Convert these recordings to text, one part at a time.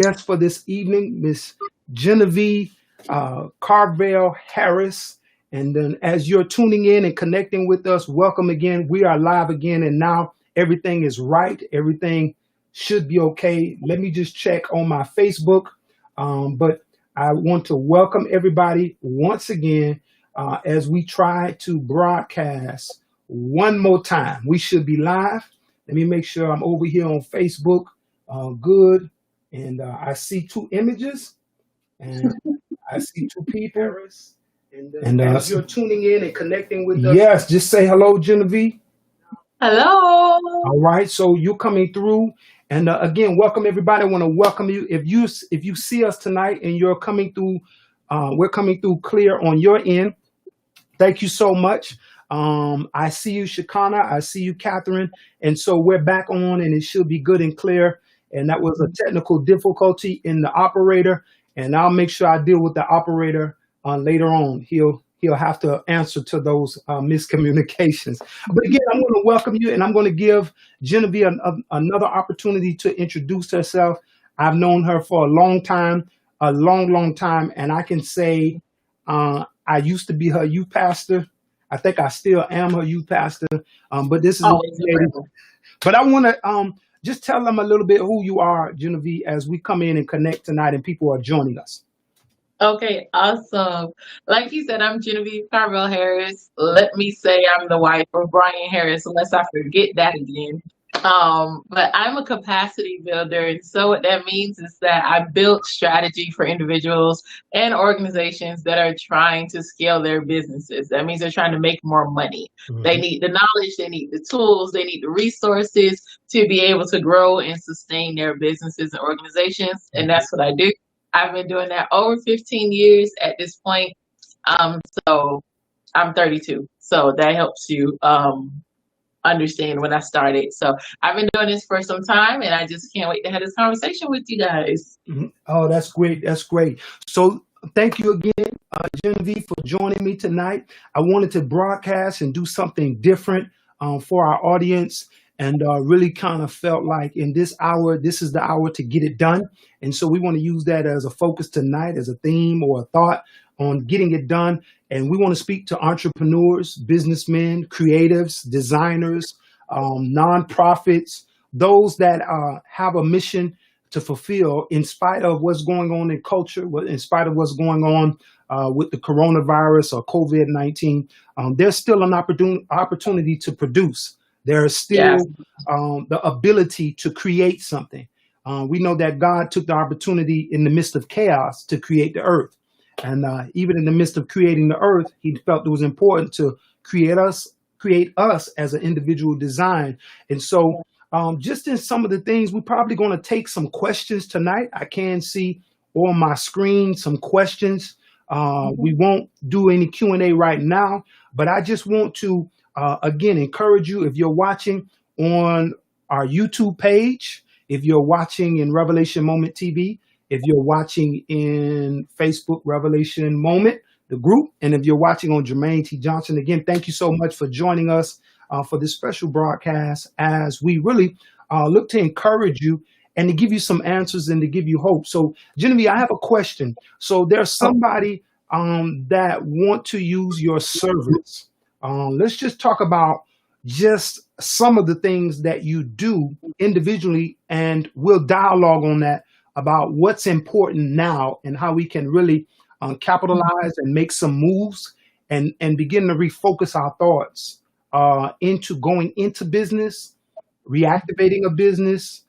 guest for this evening, Miss Genevieve Carvell Harris. And then, as you're tuning in and connecting with us, welcome again. We are live again, and now everything is right. Everything should be okay. Let me just check on my Facebook. But I want to welcome everybody once again as we try to broadcast one more time. We should be live. Let me make sure I'm over here on Facebook. Good. And I see two images and I see two people. And as you're tuning in and connecting with us, yes, just say hello, Genevieve. Hello. All right, so you're coming through, and again, welcome everybody. I want to welcome you. If you see us tonight and you're coming through, we're coming through clear on your end. Thank you so much. I see you, Shakana. I see you, Catherine. And so we're back on, and it should be good and clear. And that was a technical difficulty in the operator, and I'll make sure I deal with the operator later on. He'll have to answer to those miscommunications. But again, I'm going to welcome you, and I'm going to give Genevieve another opportunity to introduce herself. I've known her for a long time, a long, long time, and I can say I used to be her youth pastor. I think I still am her youth pastor, but this is a Always a lady. pleasure. But I want to just tell them a little bit who you are, Genevieve, as we come in and connect tonight and people are joining us. Okay, awesome. Like you said, I'm Genevieve Carvell Harris. Let me say I'm the wife of Brian Harris, unless I forget that again. But I'm a capacity builder, and so what that means is that I build strategy for individuals and organizations that are trying to scale their businesses. That means they're trying to make more money. They Mhm. need the knowledge, they need the tools, they need the resources to be able to grow and sustain their businesses and organizations. And Mhm. that's what I do. I've been doing that over 15 years at this point. So I'm 32. So that helps you understand when I started. So I've been doing this for some time, and I just can't wait to have this conversation with you guys. Mhm. Oh, that's great. That's great. So thank you again, Genevieve, for joining me tonight. I wanted to broadcast and do something different for our audience, and really kind of felt like in this hour, this is the hour to get it done. And so we want to use that as a focus tonight, as a theme or a thought on getting it done. And we want to speak to entrepreneurs, businessmen, creatives, designers, nonprofits, those that have a mission to fulfill in spite of what's going on in culture, in spite of what's going on with the coronavirus or COVID-19. There's still an opportunity to produce. There's Yes. still the ability to create something. We know that God took the opportunity in the midst of chaos to create the earth. And even in the midst of creating the earth, he felt it was important to create us as an individual design. And so just in some of the things, we're probably going to take some questions tonight. I can see on my screen some questions. We won't do any Q&A right now, but I just want to, again, encourage you if you're watching on our YouTube page, if you're watching in Revelation Moment TV, if you're watching in Facebook Revelation Moment, the group, and if you're watching on Jermaine T. Johnson, again, thank you so much for joining us for this special broadcast as we really look to encourage you and to give you some answers and to give you hope. So, Genevieve, I have a question. So, there's Oh, somebody that want to use your service. Let's just talk about just some of the things that you do individually, and we'll dialogue on that about what's important now and how we can really capitalize and make some moves and begin to refocus our thoughts into going into business, reactivating a business,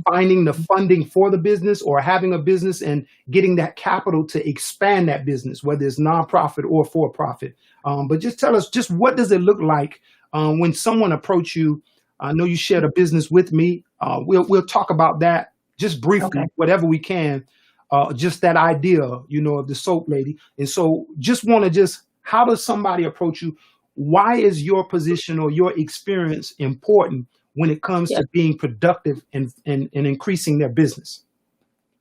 finding the funding for the business or having a business and getting that capital to expand that business, whether it's nonprofit or for profit. But just tell us, just what does it look like when someone approach you? I know you shared a business with me. We'll talk about that just okay. briefly, whatever we can. Just that idea, of the soap lady. And so, just want to how does somebody approach you? Why is your position or your experience important when it comes Yeah. to being productive and increasing their business?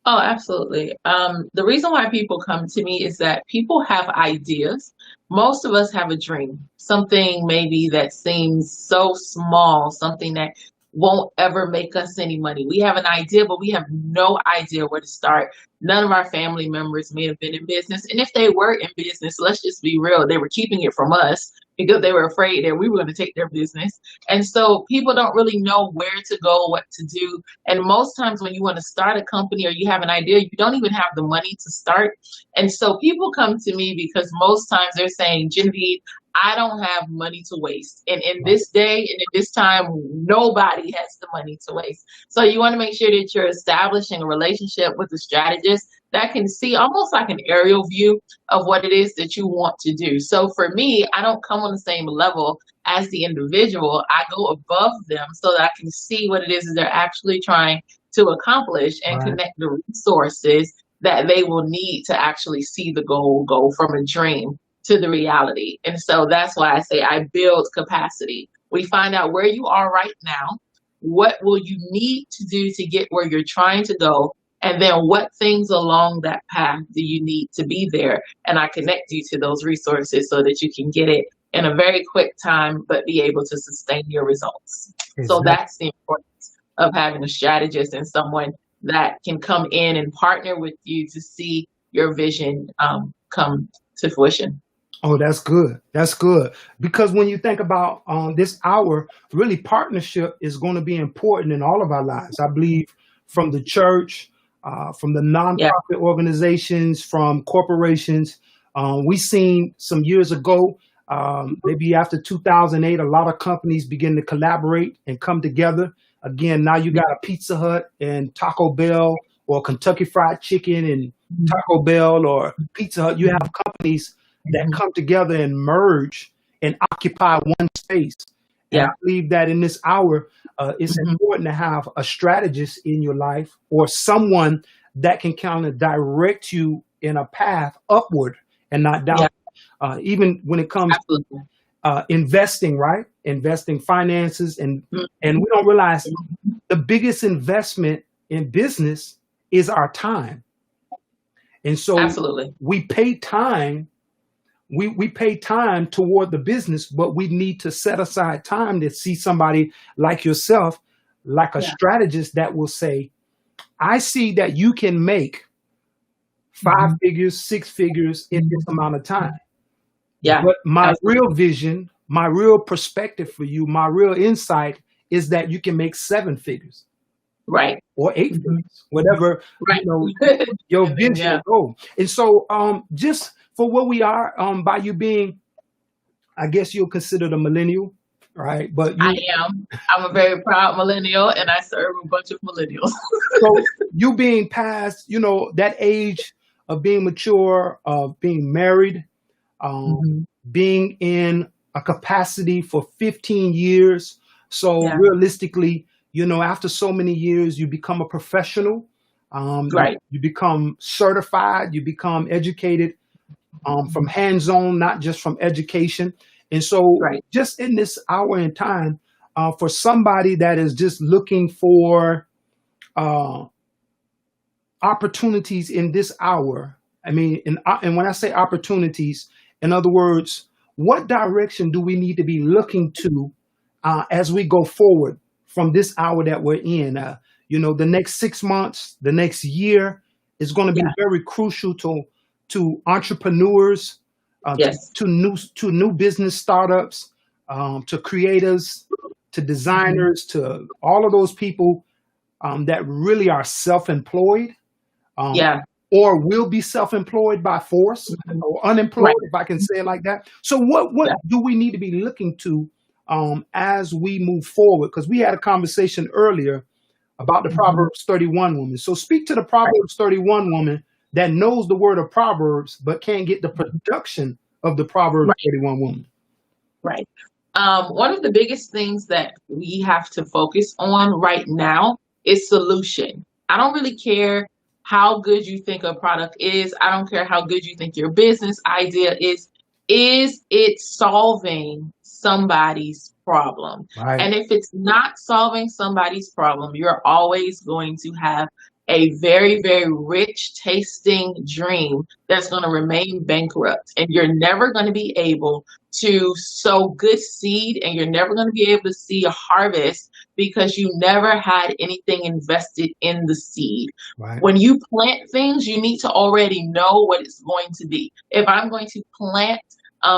Oh, absolutely. The reason why people come to me is that people have ideas. Most of us have a dream, something maybe that seems so small, something that won't ever make us any money. We have an idea, but we have no idea where to start. None of our family members may have been in business. And if they were in business, let's just be real, they were keeping it from us because they were afraid that we were going to take their business. And so people don't really know where to go, what to do. And most times when you want to start a company or you have an idea, you don't even have the money to start. And so people come to me because most times they're saying, Genevieve, I don't have money to waste. And in this day and in this time, nobody has the money to waste. So you want to make sure that you're establishing a relationship with a strategist that can see almost like an aerial view of what it is that you want to do. So for me, I don't come on the same level as the individual. I go above them so that I can see what it is that they're actually trying to accomplish and connect the resources that they will need to actually see the goal go from a dream to the reality. And so that's why I say I build capacity. We find out where you are right now, what will you need to do to get where you're trying to go, and then what things along that path do you need to be there? And I connect you to those resources so that you can get it in a very quick time, but be able to sustain your results. So that's the importance of having a strategist and someone that can come in and partner with you to see your vision come to fruition. Oh, that's good. That's good. Because when you think about this hour, really partnership is going to be important in all of our lives. I believe from the church, from the nonprofit organizations, from corporations. We seen some years ago, maybe after 2008, a lot of companies begin to collaborate and come together. Again, now you got a Pizza Hut and Taco Bell, or Kentucky Fried Chicken and Taco Bell or Pizza Hut. You have companies that come together and merge and occupy one space. And I believe that in this hour, it's important to have a strategist in your life or someone that can kind of direct you in a path upward and not down. Even when it comes to investing, right? Investing finances. And we don't realize the biggest investment in business is our time. And so we pay time. We pay time toward the business, but we need to set aside time to see somebody like yourself, like a strategist that will say, I see that you can make 5 figures, 6 figures in this amount of time. But my real vision, my real perspective for you, my real insight is that you can make 7 figures. Or 8 figures, whatever you know, your vision goal. And so just for where we are, by you being, I guess you'll consider the millennial, right? But I am. I'm a very proud millennial, and I serve a bunch of millennials. So you being past, that age of being mature, of being married, being in a capacity for 15 years. So realistically, after so many years, you become a professional. You become certified. You become educated. From hands-on, not just from education. And so just in this hour and time, for somebody that is just looking for opportunities in this hour, I mean, and when I say opportunities, in other words, what direction do we need to be looking to as we go forward from this hour that we're in? The next 6 months, the next year is going to be very crucial to entrepreneurs, to new business startups, to creators, to designers, to all of those people that really are self-employed, or will be self-employed by force or unemployed, if I can say it like that. So what do we need to be looking to as we move forward? Because we had a conversation earlier about the Proverbs 31 woman. So speak to the Proverbs 31 woman that knows the word of Proverbs, but can't get the production of the Proverbs 31 woman. One of the biggest things that we have to focus on right now is solution. I don't really care how good you think a product is. I don't care how good you think your business idea is. Is it solving somebody's problem? And if it's not solving somebody's problem, you're always going to have a very, very rich tasting dream that's going to remain bankrupt. And you're never going to be able to sow good seed, and you're never going to be able to see a harvest because you never had anything invested in the seed. Right. When you plant things, you need to already know what it's going to be. If I'm going to plant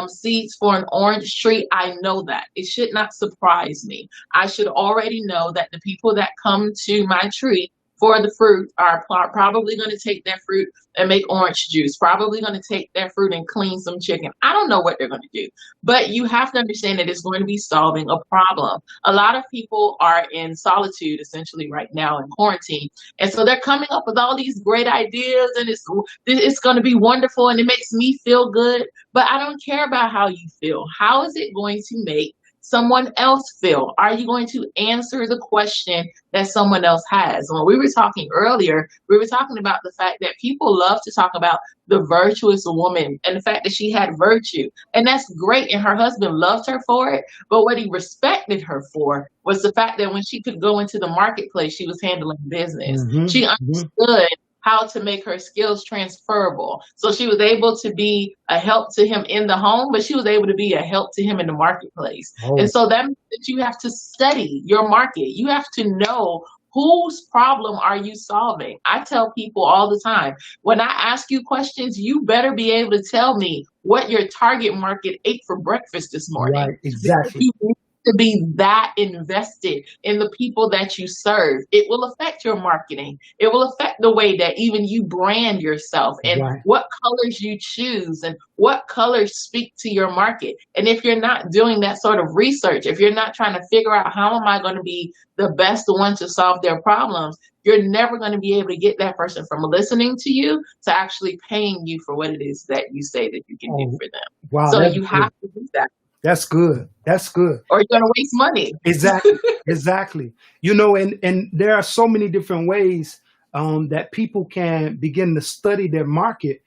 seeds for an orange tree, I know that. It should not surprise me. I should already know that the people that come to my tree for the fruit are probably going to take their fruit and make orange juice, probably going to take their fruit and clean some chicken. I don't know what they're going to do, but you have to understand that it's going to be solving a problem. A lot of people are in solitude essentially right now in quarantine. And so they're coming up with all these great ideas, and it's going to be wonderful and it makes me feel good, but I don't care about how you feel. How is it going to make someone else feel? Are you going to answer the question that someone else has? When we were talking earlier, we were talking about the fact that people love to talk about the virtuous woman and the fact that she had virtue. And that's great. And her husband loved her for it. But what he respected her for was the fact that when she could go into the marketplace, she was handling business. She understood how to make her skills transferable. So she was able to be a help to him in the home, but she was able to be a help to him in the marketplace. And so that means that you have to study your market. You have to know whose problem are you solving. I tell people all the time, when I ask you questions, you better be able to tell me what your target market ate for breakfast this morning. Right, exactly. You need to be that invested in the people that you serve. It will affect your marketing. It will affect the way that even you brand yourself and what colors you choose and what colors speak to your market. And if you're not doing that sort of research, if you're not trying to figure out how am I going to be the best one to solve their problems, you're never going to be able to get that person from listening to you to actually paying you for what it is that you say that you can do for them. Wow, so you have to do that. That's good. That's good. Or you're going to waste money. Exactly. Exactly. You know, and there are so many different ways that people can begin to study their market.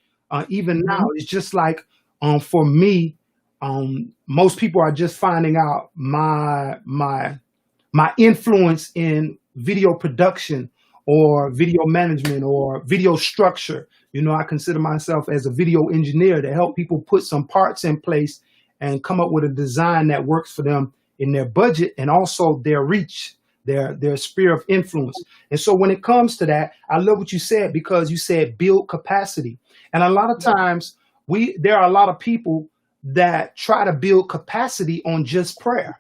Even now, it's just like for me, most people are just finding out my influence in video production or video management or video structure. You know, I consider myself as a video engineer to help people put some parts in place and come up with a design that works for them in their budget and also their reach, their sphere of influence. And so when it comes to that, I love what you said, because you said build capacity. And a lot of times there are a lot of people that try to build capacity on just prayer.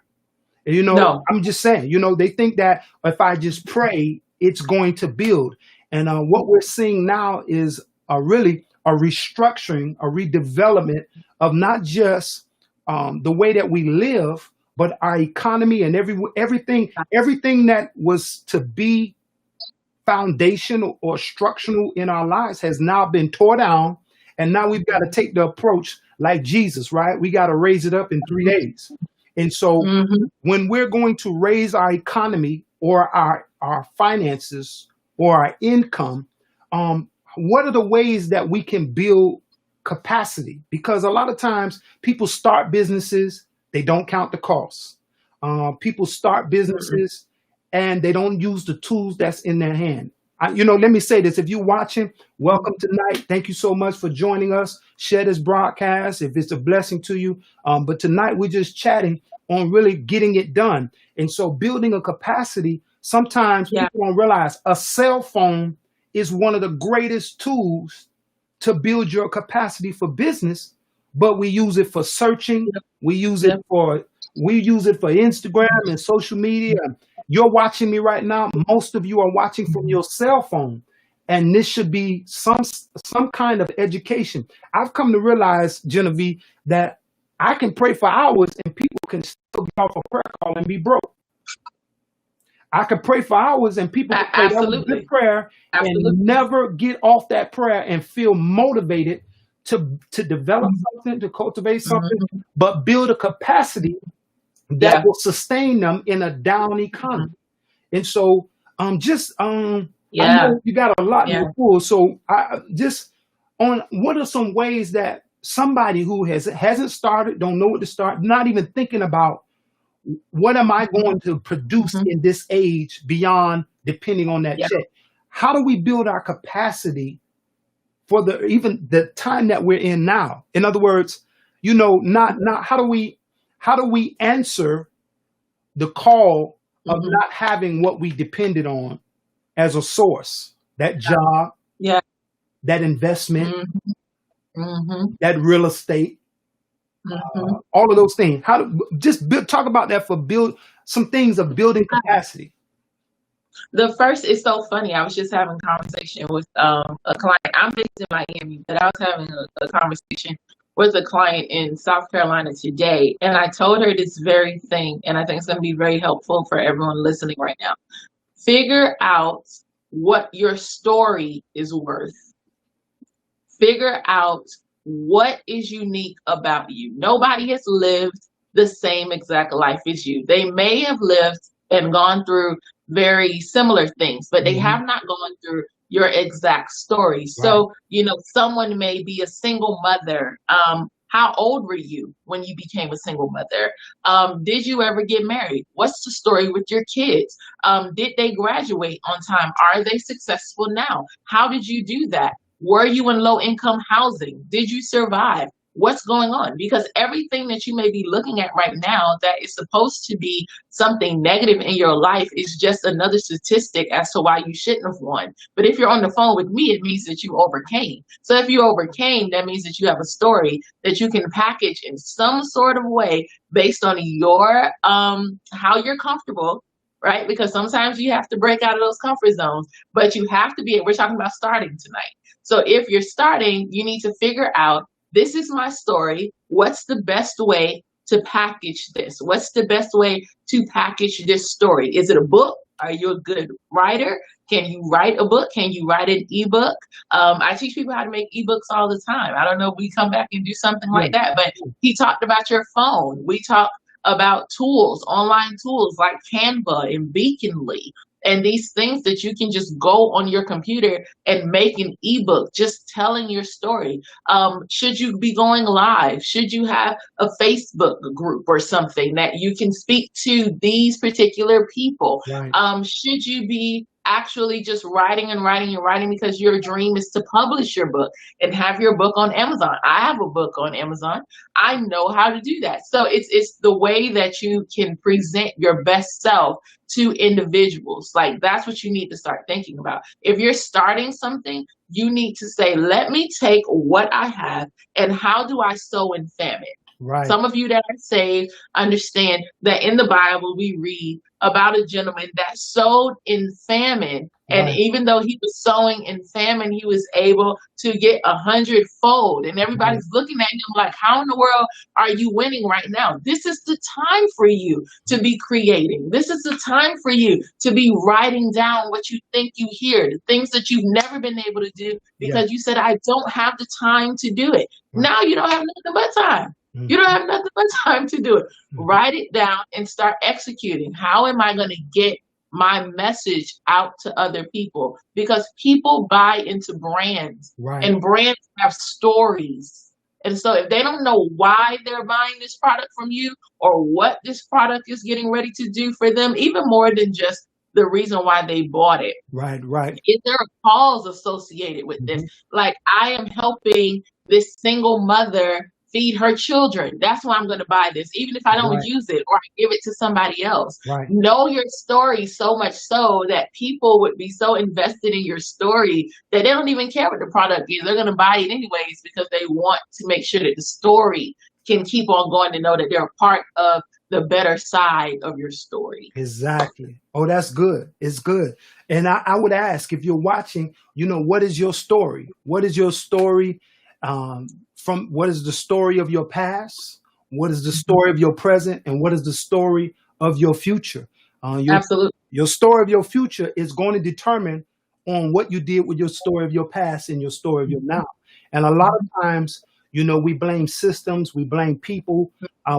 And, you know, I'm just saying, you know, they think that if I just pray, it's going to build. And what we're seeing now is really a restructuring, a redevelopment of not just the way that we live, but our economy and everything that was to be foundational or structural in our lives has now been tore down. And now we've got to take the approach like Jesus, right? We got to raise it up in 3 days. And so when we're going to raise our economy or our finances or our income, what are the ways that we can build capacity? Because a lot of times people start businesses, they don't count the costs. People start businesses and they don't use the tools that's in their hand. Let me say this. If you're watching, welcome tonight. Thank you so much for joining us. Share this broadcast if it's a blessing to you. But tonight we're just chatting on really getting it done. And so building a capacity, sometimes people don't realize a cell phone is one of the greatest tools to build your capacity for business, but we use it for searching. We use it for Instagram and social media. You're watching me right now. Most of you are watching from your cell phone, and this should be some kind of education. I've come to realize, Genevieve, that I can pray for hours and people can still be off a prayer call and be broke. I could pray for hours and people can pray that good prayer and never get off that prayer and feel motivated to develop something, to cultivate something, but build a capacity that will sustain them in a down economy. And so I know you got a lot in your pool. So what are some ways that somebody who hasn't started, don't know what to start, not even thinking about what am I going to produce in this age beyond depending on that check? how do we build our capacity for even the time that we're in now? In other words, not how do we answer the call of Hmm. not having what we depended on as a source, that job, Yeah. that investment, Hmm. Hmm. that real estate, Hmm. all of those things. How to just talk about that for build some things of building capacity. The first is so funny. I was just having a conversation with a client. I'm based in Miami, but I was having a conversation with a client in South Carolina today, and I told her this very thing, and I think it's going to be very helpful for everyone listening right now. Figure out what your story is worth. Figure out what is unique about you. Nobody has lived the same exact life as you. They may have lived and gone through very similar things, but they Hmm. have not gone through your exact story. Right. So, someone may be a single mother. How old were you when you became a single mother? Did you ever get married? What's the story with your kids? Did they graduate on time? Are they successful now? How did you do that? Were you in low income housing? Did you survive? What's going on? Because everything that you may be looking at right now that is supposed to be something negative in your life is just another statistic as to why you shouldn't have won. But if you're on the phone with me, it means that you overcame. So if you overcame, that means that you have a story that you can package in some sort of way based on your how you're comfortable, right? Because sometimes you have to break out of those comfort zones, but you have to be, we're talking about starting tonight. So if you're starting, you need to figure out, this is my story. What's the best way to package this? What's the best way to package this story? Is it a book? Are you a good writer? Can you write a book? Can you write an ebook? I teach people how to make ebooks all the time. I don't know if we come back and do something Yeah. like that, but he talked about your phone. We talk about tools, online tools like Canva and Beaconly, and these things that you can just go on your computer and make an ebook just telling your story. Should you be going live? Should you have a Facebook group or something that you can speak to these particular people? Right. Should you be actually just writing and writing and writing because your dream is to publish your book and have your book on Amazon? I have a book on Amazon. I know how to do that. So it's the way that you can present your best self to individuals. Like, that's what you need to start thinking about. If you're starting something, you need to say, let me take what I have and how do I sow in famine? Right. Some of you that are saved understand that in the Bible we read about a gentleman that sowed in famine. And Right. even though he was sowing in famine, he was able to get 100-fold. And Right. everybody's looking at him like, how in the world are you winning right now? This is the time for you to be creating. This is the time for you to be writing down what you think you hear, the things that you've never been able to do Yeah. because you said, I don't have the time to do it. Right. Now you don't have nothing but time. Mhm. You don't have nothing but time to do it. Mhm. Write it down and start executing. How am I going to get my message out to other people? Because people buy into brands, Right. and brands have stories. And so if they don't know why they're buying this product from you or what this product is getting ready to do for them, even more than just the reason why they bought it, Right. Right. is there a cause associated with this? Mhm. Like, I am helping this single mother feed her children. That's why I'm going to buy this, even if I don't Right. use it or I give it to somebody else. Right. Know your story so much so that people would be so invested in your story that they don't even care what the product is. They're going to buy it anyways because they want to make sure that the story can keep on going, to know that they're a part of the better side of your story. Exactly. Oh, that's good. It's good. And I would ask, if you're watching, what is your story? What is your story? What is the story of your past? What is the story of your present? And what is the story of your future? Your Absolutely. your story of your future is going to determine on what you did with your story of your past and your story of your now. And a lot of times, we blame systems, we blame people,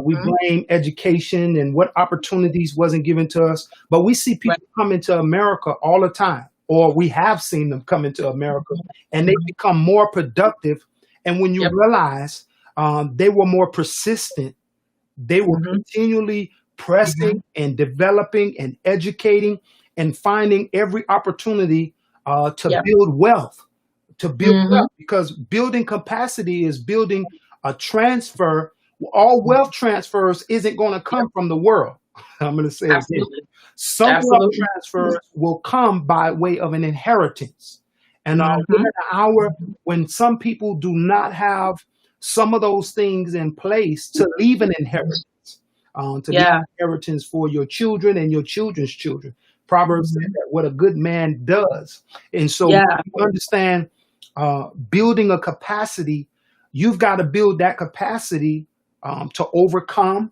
we Mhm. blame education and what opportunities wasn't given to us. But we see Right. people come into America all the time, or we have seen them come into America, and they become more productive. And when you Yep. realize they were more persistent, they were Mhm. continually Mhm. pressing and developing and educating and finding every opportunity to Yep. build wealth, to build Mm-hmm. wealth, because building capacity is building a transfer. All wealth transfers isn't going to Yep. come from the world. I'm going to say it again. Absolutely. Some wealth Absolutely. transfers will come by way of an inheritance. And we're in Mm-hmm. an hour when some people do not have some of those things in place to leave an inheritance, to leave Yeah. an inheritance for your children and your children's children. Proverbs said Mhm. that what a good man does. And so when Yeah. you understand building a capacity, you've got to build that capacity to overcome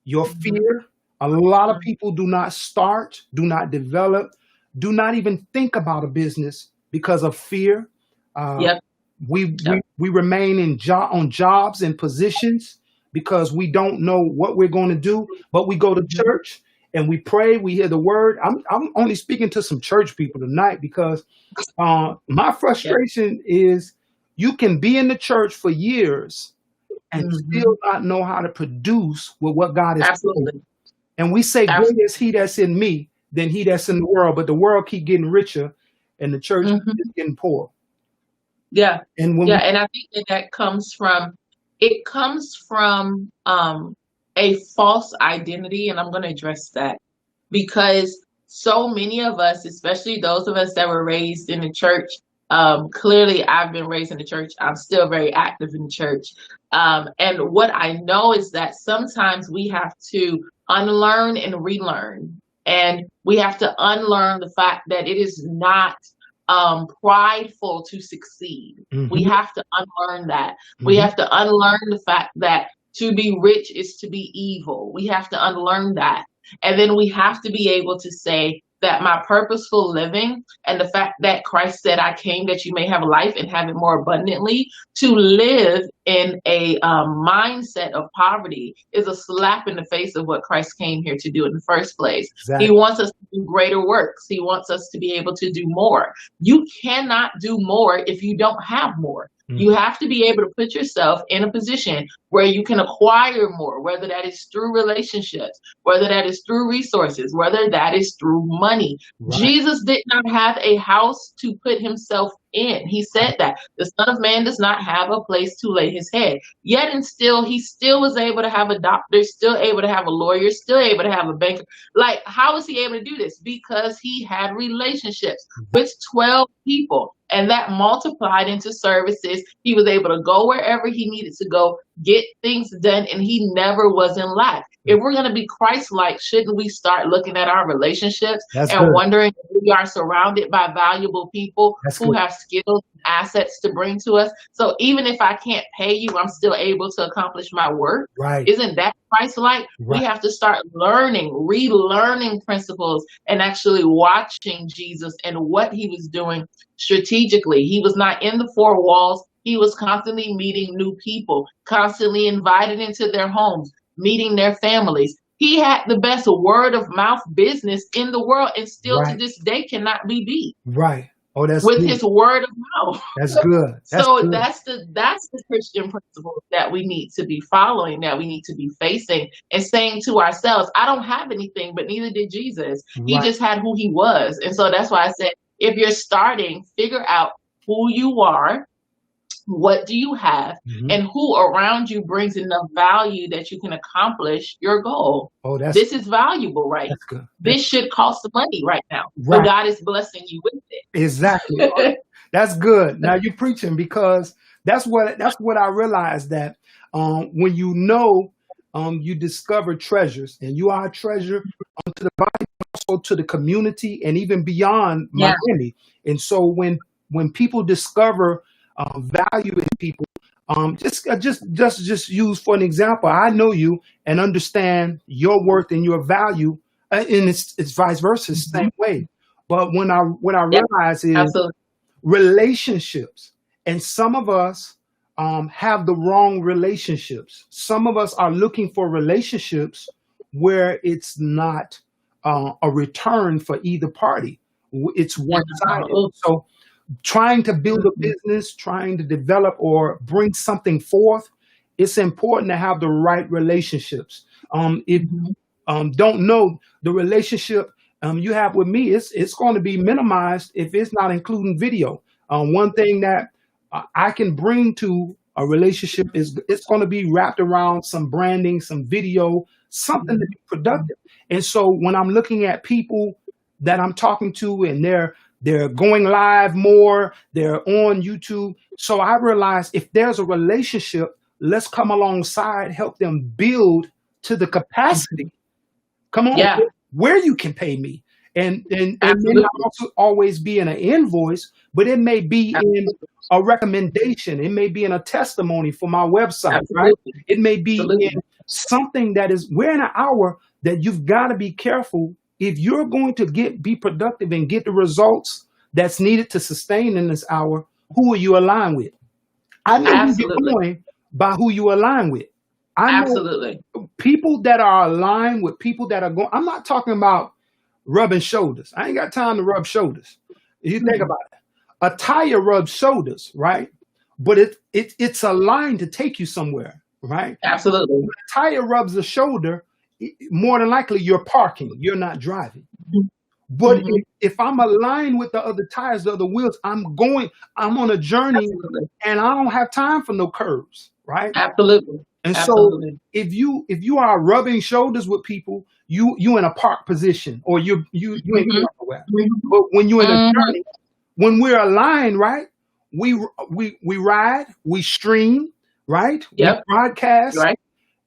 your Mhm. fear. A lot of people do not start, do not develop, do not even think about a business because of fear. Uh, Yep. Yep. we remain on jobs and positions because we don't know what we're going to do. But we go to Mhm. church and we pray. We hear the word. I'm only speaking to some church people tonight because my Yep. frustration is you can be in the church for years and still Mhm. not know how to produce with what God is doing. Absolutely. And we say, greater Absolutely. is he that's in me than he that's in the world. But the world keep getting richer and the church is Mhm. getting poor. Yeah. And when Yeah. we, And I think that that comes from it comes from a false identity, and I'm going to address that because so many of us, especially those of us that were raised in the church, clearly I've been raised in the church. I'm still very active in the church. And what I know is that sometimes we have to unlearn and relearn. And we have to unlearn the fact that it is not prideful to succeed. We Mhm, have to unlearn that. We mhm, have to unlearn the fact that to be rich is to be evil. We have to unlearn that. And then we have to be able to say that my purposeful living and the fact that Christ said, I came that you may have life and have it more abundantly, to live in a mindset of poverty is a slap in the face of what Christ came here to do in the first place. He exactly. wants us to do greater works. He wants us to be able to do more. You cannot do more if you don't have more. Mhm, You have to be able to put yourself in a position where you can acquire more, whether that is through relationships, whether that is through resources, whether that is through money. right, Jesus did not have a house to put himself in. He said that the Son of Man does not have a place to lay his head. Yet and still, he still was able to have a doctor, still able to have a lawyer, still able to have a banker. Like, how was he able to do this? Because he had relationships with 12 people. And that multiplied into services. He was able to go wherever he needed to go, get things done, and he never was in lack. If we're going to be Christ-like, shouldn't we start looking at our relationships that's and good. wondering if we are surrounded by valuable people That's who good. have skills and assets to bring to us? So even if I can't pay you, I'm still able to accomplish my work. Right, Isn't that Christ-like? We right, have to start learning, relearning principles, and actually watching Jesus and what he was doing strategically. He was not in the four walls. He was constantly meeting new people, constantly invited into their homes, meeting their families. He had the best word of mouth business in the world and still to right, this day cannot be beat right. Oh, that's with good. his word of mouth. That's good. That's So good. that's the Christian principle that we need to be following, that we need to be facing and saying to ourselves, I don't have anything, but neither did Jesus. He Right. just had who he was. And so that's why I said, if you're starting, figure out who you are, what do you have, Mhm. and who around you brings enough value that you can accomplish your goal. Oh, that's This is valuable, right? that's good. That's This should cost money right now, but right. God is blessing you with Exactly. it. That's good. Now you're preaching because that's what I realized that when you know you discover treasures and you are a treasure to the body, also to the community and even beyond Yeah. Miami. And so when people discover value in people, just use for an example. I know you and understand your worth and your value, and it's vice versa, it's the Mhm. same way. But what I Yeah, realize is absolutely. relationships. And some of us have the wrong relationships. Some of us are looking for relationships where it's not a return for either party. It's Yeah. one sided. Oh, So trying to build a mhm. business, trying to develop or bring something forth, it's important to have the right relationships. If Mhm. don't know the relationship. you have with me, it's going to be minimized if it's not including video. One thing that I can bring to a relationship is it's going to be wrapped around some branding, some video, something to be productive. And so when I'm looking at people that I'm talking to and they're going live more, they're on YouTube. So I realize if there's a relationship, let's come alongside, help them build to the capacity. Come on, Yeah, where you can pay me. And it may not absolutely. also always be in an invoice, but it may be in Absolutely. a recommendation. It may be in a testimony for my website, right? Absolutely. It may be in Absolutely. something that is, we're in an hour that you've got to be careful. If you're going to be productive and get the results that's needed to sustain in this hour, who are you aligned with? I know you get Absolutely. going by who you align with. I know Absolutely. people that are aligned with people that are going. I'm not talking about rubbing shoulders. I ain't got time to rub shoulders. You think Mhm. about it. A tire rubs shoulders, right? But it's aligned to take you somewhere, right? Absolutely. When a tire rubs a shoulder, more than likely you're parking, you're not driving. But Mhm. if I'm aligned with the other tires, the other wheels, I'm on a journey Absolutely. and I don't have time for no curves, right? Absolutely. And so Absolutely. if you are rubbing shoulders with people, you in a park position or you ain't Mhm. going nowhere. Mhm. But when you're in a Mhm. journey, when we're aligned, right? We ride, we stream, right? We Yep. broadcast, Right.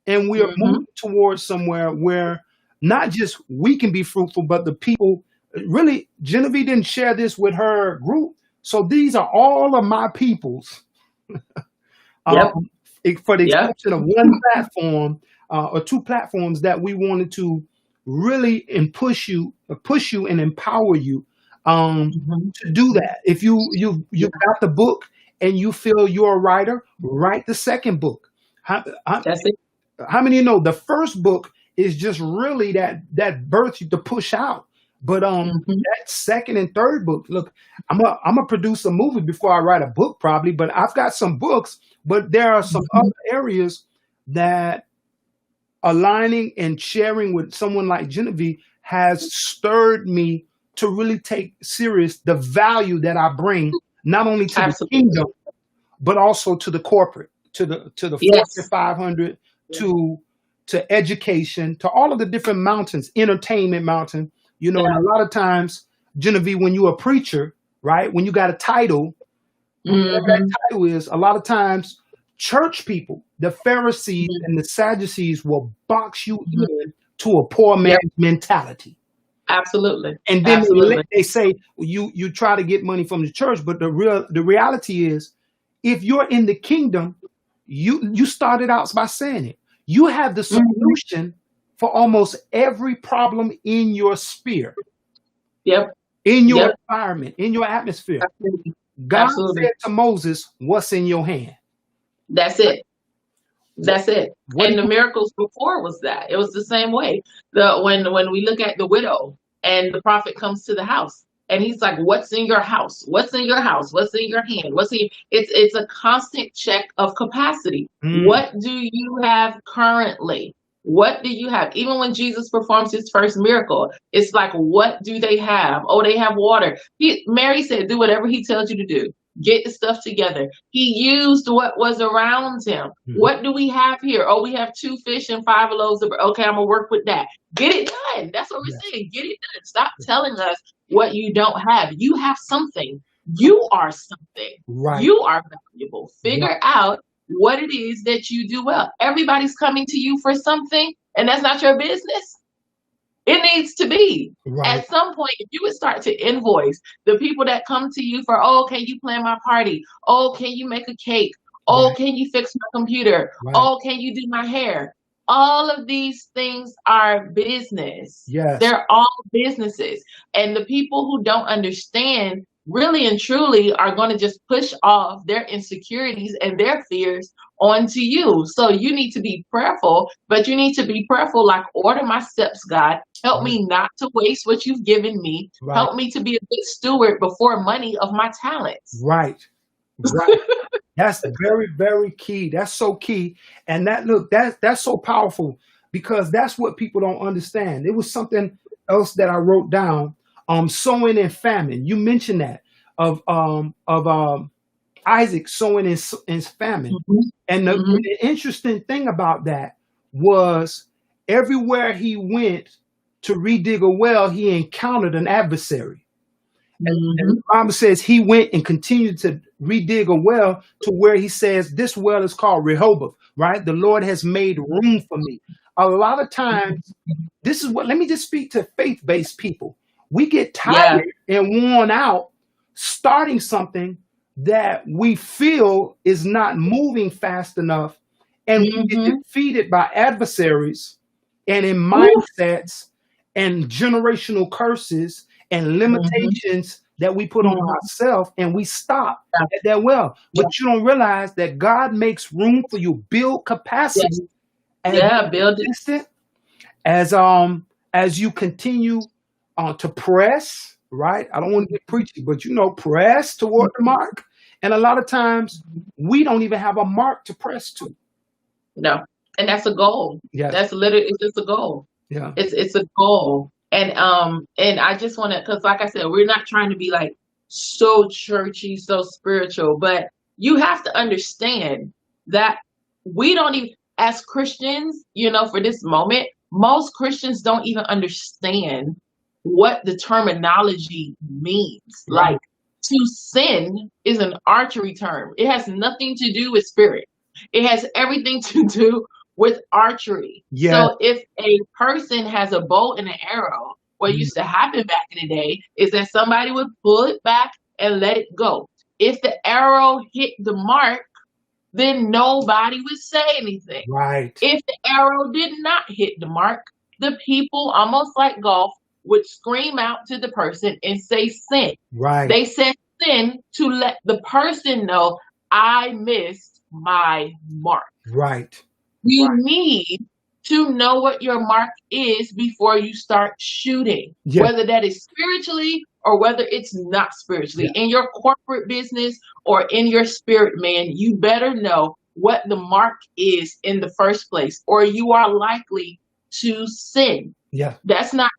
and we are Mhm. moving towards somewhere where not just we can be fruitful, but the people. Really, Genevieve didn't share this with her group, so these are all of my peoples. Yep. Um, for the Yep. exception of one platform or two platforms that we wanted to really and push you and empower you Mhm. to do that. If you Yeah. got the book and you feel you're a writer, write the second book. How, That's it. how many of you know the first book is just really that birth you to push out? But Mhm. that second and third book, look, I'm a produce a movie before I write a book probably, but I've got some books, but there are some Mhm. other areas that aligning and sharing with someone like Genevieve has stirred me to really take serious the value that I bring not only to the Absolutely. kingdom but also to the corporate, to the Fortune Yes. 500, to to education, to all of the different mountains, entertainment mountain. And Yeah. a lot of times, Genevieve, when you're a preacher, right, when you got a title, whatever that Mhm. title is, a lot of times, church people, the Pharisees Mhm. and the Sadducees will box you Mhm. in to a poor Yep. man's mentality. Absolutely. And then Absolutely. they say you try to get money from the church, but the reality is, if you're in the kingdom, you started out by saying it. You have the Mhm. solution for almost every problem in your sphere, Yep. in your Yep. environment, in your atmosphere. Absolutely. God Absolutely. said to Moses, "What's in your hand?" That's it. What, That's it. what do And the you? miracles before was that. It was the same way. When we look at the widow and the prophet comes to the house and he's like, "What's in your house? What's in your house? What's in your hand? What's in?" It's a constant check of capacity. Mm, What do you have currently? What do you have? Even when Jesus performs his first miracle, it's like, what do they have? Oh, they have water. Mary said, "Do whatever he tells you to do. Get the stuff together." He used what was around him. mhm. What do we have here? Oh, we have 2 fish and 5 loaves of bread. Okay, I'm gonna work with that. Get it done. That's what Yes, we're saying. Get it done. Stop telling us what you don't have. You have something. You are something. right, You are valuable. right, Figure out what it is that you do well. Everybody's coming to you for something, and that's not your business. It needs to be. right, At some point, if you would start to invoice the people that come to you for, oh, can you plan my party? Oh, can you make a cake? Oh, right, can you fix my computer? right. Oh, can you do my hair? All of these things are business. Yes, They're all businesses. And the people who don't understand really and truly are going to just push off their insecurities and their fears onto you. So you need to be prayerful, but you need to be prayerful like, order my steps, God. Help right, me not to waste what you've given me. right, Help me to be a good steward before money of my talents. right, right. That's very, very key. That's so key. And that's so powerful because that's what people don't understand. It was something. else that I wrote down. Sowing in famine. You mentioned that of Isaac sowing in famine. Mhm. And Mhm. the interesting thing about that was everywhere he went to redig a well, he encountered an adversary. And the Mhm. Bible says he went and continued to redig a well to where he says, this well is called Rehoboth, right? The Lord has made room for me. A lot of times, this is what, let me just speak to faith based people. We get Yeah. tired and worn out starting something that we feel is not moving fast enough, and we get Mhm. defeated by adversaries and in Oof. mindsets and generational curses and Mhm. limitations that we put on Mhm. ourselves, and we stop Yeah. at that well. Yeah. But you don't realize that God makes room for you, build Yes. capacity as Yeah. you're Build it. consistent, as you continue to press, right? I don't want to get preachy, but press toward the mark. And a lot of times we don't even have a mark to press to. No, and that's a goal. Yes. That's literally it's just a goal. Yeah. It's a goal, and I just want to, because like I said, we're not trying to be like so churchy, so spiritual, but you have to understand that we don't even, as Christians, for this moment, most Christians don't even understand what the terminology means. Right. Like, to sin is an archery term. It has nothing to do with spirit. It has everything to do with archery. Yeah. So if a person has a bow and an arrow, what Mm. used to happen back in the day is that somebody would pull it back and let it go. If the arrow hit the mark, then nobody would say anything. Right. If the arrow did not hit the mark, the people, almost like golf, would scream out to the person and say sin. Right. They said sin to let the person know, I missed my mark. Right. You Right. need to know what your mark is before you start shooting, Yeah. whether that is spiritually or whether it's not spiritually. Yeah. In your corporate business or in your spirit, man, you better know what the mark is in the first place, or you are likely to sin. Yeah. That's not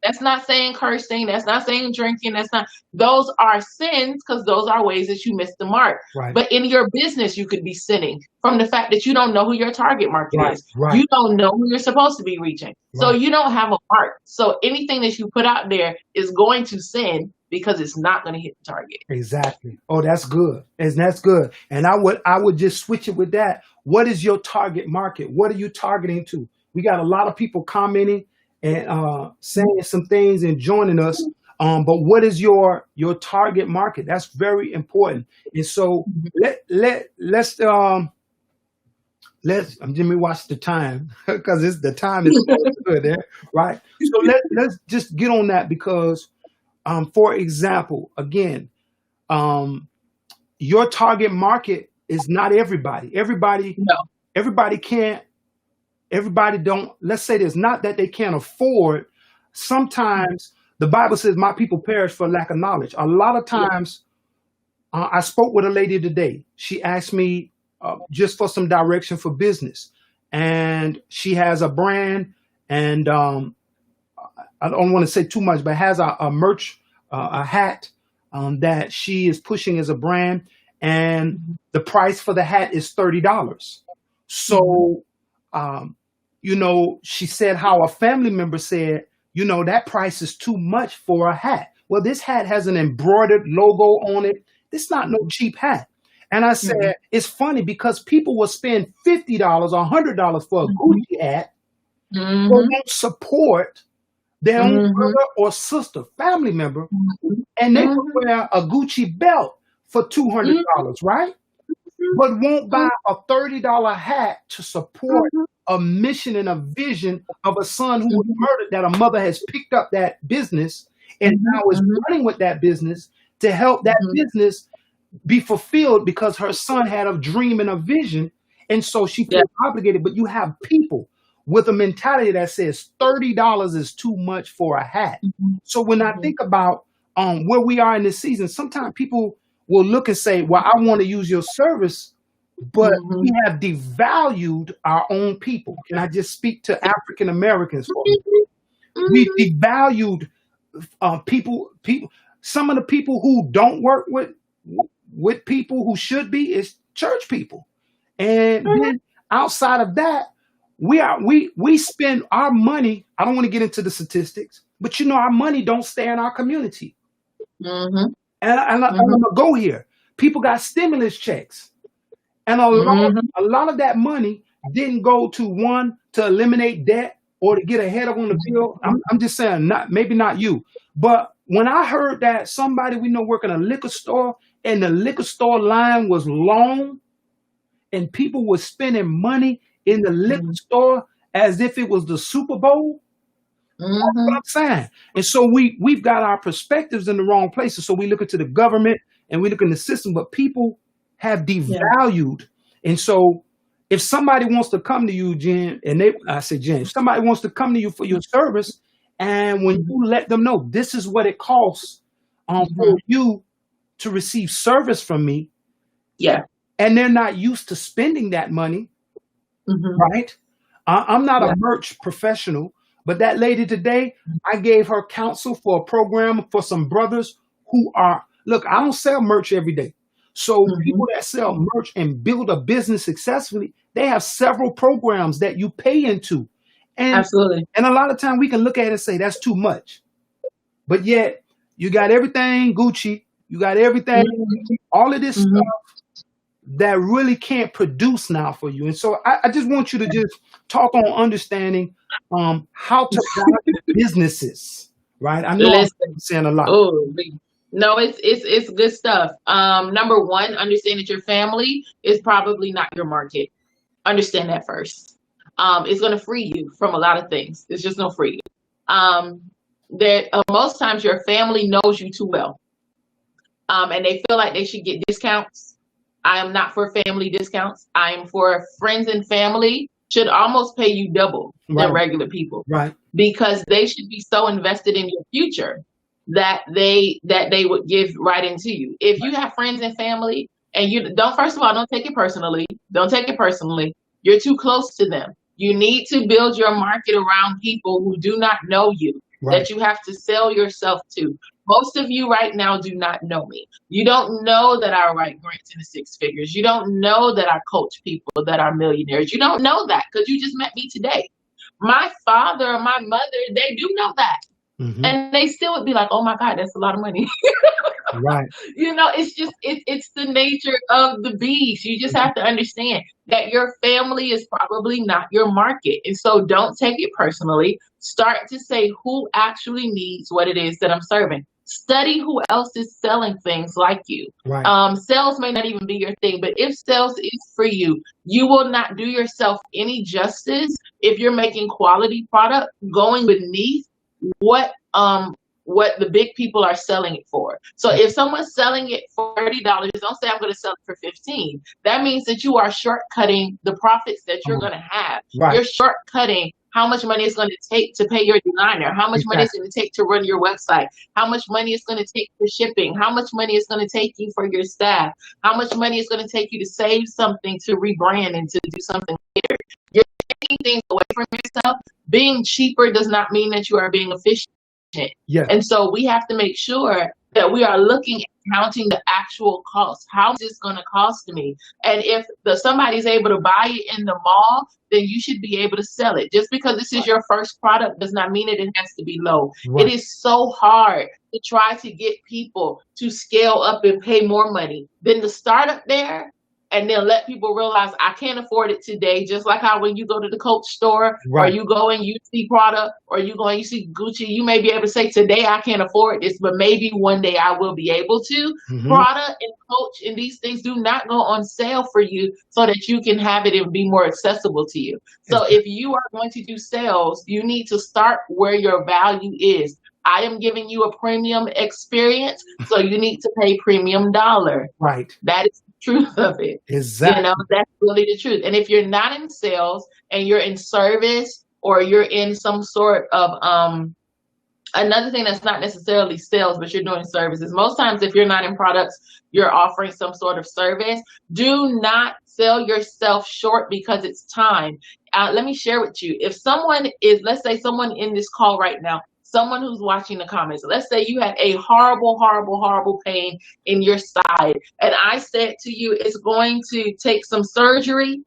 saying cursing, that's not saying drinking, that's not, those are sins because those are ways that you miss the mark. Right. But in your business, you could be sinning from the fact that you don't know who your target market Right. is. Right. You don't know who you're supposed to be reaching. So Right. you don't have a mark. So anything that you put out there is going to sin because it's not going to hit the target. Exactly. Oh, that's good. And that's good. And I would just switch it with that. What is your target market? What are you targeting to? We got a lot of people commenting and saying some things and joining us. But what is your target market? That's very important. And so let me watch the time because the time is going good there, right? So let's just get on that because for example, again, um, your target market is not everybody. No. Everybody can't. Everybody don't. Let's say this. Not that they can't afford. Sometimes the Bible says, "My people perish for lack of knowledge." A lot of Yeah. times, I spoke with a lady today. She asked me just for some direction for business, and she has a brand, and I don't want to say too much, but has a merch, a hat that she is pushing as a brand, and the price for the hat is $30. Mhm. So, she said how a family member said, that price is too much for a hat. Well, this hat has an embroidered logo on it. This not no cheap hat. And I Mhm. said, it's funny because people will spend $50 or $100 for a Mhm. Gucci hat, but Mhm. won't support their own Mhm. brother or sister, family member, Mhm. and they would Mhm. wear a Gucci belt for Mhm. $200, right? But won't buy a $30 hat to support Mhm. a mission and a vision of a son who was Mhm. murdered, that a mother has picked up that business and Mhm. now is Mhm. running with that business to help that Mhm. business be fulfilled because her son had a dream and a vision. And so she Yeah. feels obligated. But you have people with a mentality that says $30 is too much for a hat. Mhm. So when I Mhm. think about where we are in this season, sometimes people will look and say, well, I want to use your service, but we Mhm. have devalued our own people. Can I just speak to African Americans for a minute? Mhm. We Mhm. devalued people, some of the people who don't work with people who should be is church people. And then outside of that, we spend our money. I don't want to get into the statistics, but our money don't stay in our community. Mm-hmm. And I'm Mm-hmm. gonna go here. People got stimulus checks, and Mm-hmm. a lot of that money didn't go to eliminate debt or to get ahead of on the bill. I'm just saying, not maybe not you, but when I heard that somebody we know work in a liquor store and the liquor store line was long and people were spending money in the liquor store as if it was the Super Bowl. That's what Mm-hmm. I'm saying. And so we've got our perspectives in the wrong places. So we look into the government and we look in the system, but people have Yeah. devalued. And so if somebody wants to come to you, Jen, I say Jen, if somebody wants to come to you for your service, and when Mm-hmm. you let them know this is what it costs for Mm-hmm. you to receive service from me, Yeah. and they're not used to spending that money, Mm-hmm. right? I'm not a Yeah. merch professional, but that lady today, I gave her counsel for a program for some brothers who are, look, I don't sell merch every day. So Mm-hmm. people that sell merch and build a business successfully, they have several programs that you pay into. And Absolutely. and a lot of time we can look at it and say that's too much. But yet you got everything Gucci, you got everything, Mm-hmm. all of this Mm-hmm. that really can't produce now for you. And so I just want you to just talk on understanding how to value businesses, right? I know Listen. I'm saying a lot. Oh, no, it's good stuff. Number one, understand that your family is probably not your market. Understand that first. It's going to free you from a lot of things. It's just going to free you. That most times your family knows you too well, and they feel like they should get discounts. I am not for family discounts. I am for friends and family should almost pay you double than Right, regular people right, because they should be so invested in your future that they would give right into you. If you have friends and family and you don't, first of all, don't take it personally. Don't take it personally. You're too close to them. You need to build your market around people who do not know you, right, that you have to sell yourself to. Most of you right now do not know me. You don't know that I write grants in the six figures. You don't know that I coach people that are millionaires. You don't know that because you just met me today. My father or my mother, they do know that. hmm, And they still would be like, oh my God, that's a lot of money. right, It's just it's the nature of the beast. You just have to understand that your family is probably not your market. And so don't take it personally. Start to say who actually needs what it is that I'm serving. Study who else is selling things like you. right, Sales may not even be your thing, but if sales is for you, you will not do yourself any justice if you're making quality product going beneath what what the big people are selling it for. So if someone's selling it for $30, don't say I'm going to sell it for 15. That means that you are shortcutting the profits that come you're on, going to have. right, You're shortcutting how much money it's going to take to pay your designer, how much money it's exactly, going to take to run your website, how much money it's going to take for shipping, how much money it's going to take you for your staff, how much money it's going to take you to save something, to rebrand, and to do something later. You're taking things away from yourself. Being cheaper does not mean that you are being efficient. yeah, And so we have to make sure that we are looking at counting the actual cost. How much is this going to cost me? And if somebody's able to buy it in the mall, then you should be able to sell it. Just because this is your first product does not mean that it has to be low. It right, is so hard to try to get people to scale up and pay more money than to start up there and then let people realize I can't afford it today. Just like how when you go to the Coach store or right, you go and you see Prada or you go and you see Gucci, you may be able to say today I can't afford this, but maybe one day I will be able to. hmm, Prada and Coach and these things do not go on sale for you so that you can have it and be more accessible to you. So if you are going to do sales, you need to start where your value is. I am giving you a premium experience, so you need to pay premium dollar. right, That is the truth of it. exactly, That's really the truth. And if you're not in sales and you're in service or you're in some sort of another thing that's not necessarily sales, but you're doing services. Most times if you're not in products, you're offering some sort of service. Do not sell yourself short because it's time. Let me share with you. If someone is, let's say someone in this call right now someone who's watching the comments, let's say you had a horrible, horrible, horrible pain in your side, and I said to you, it's going to take some surgery.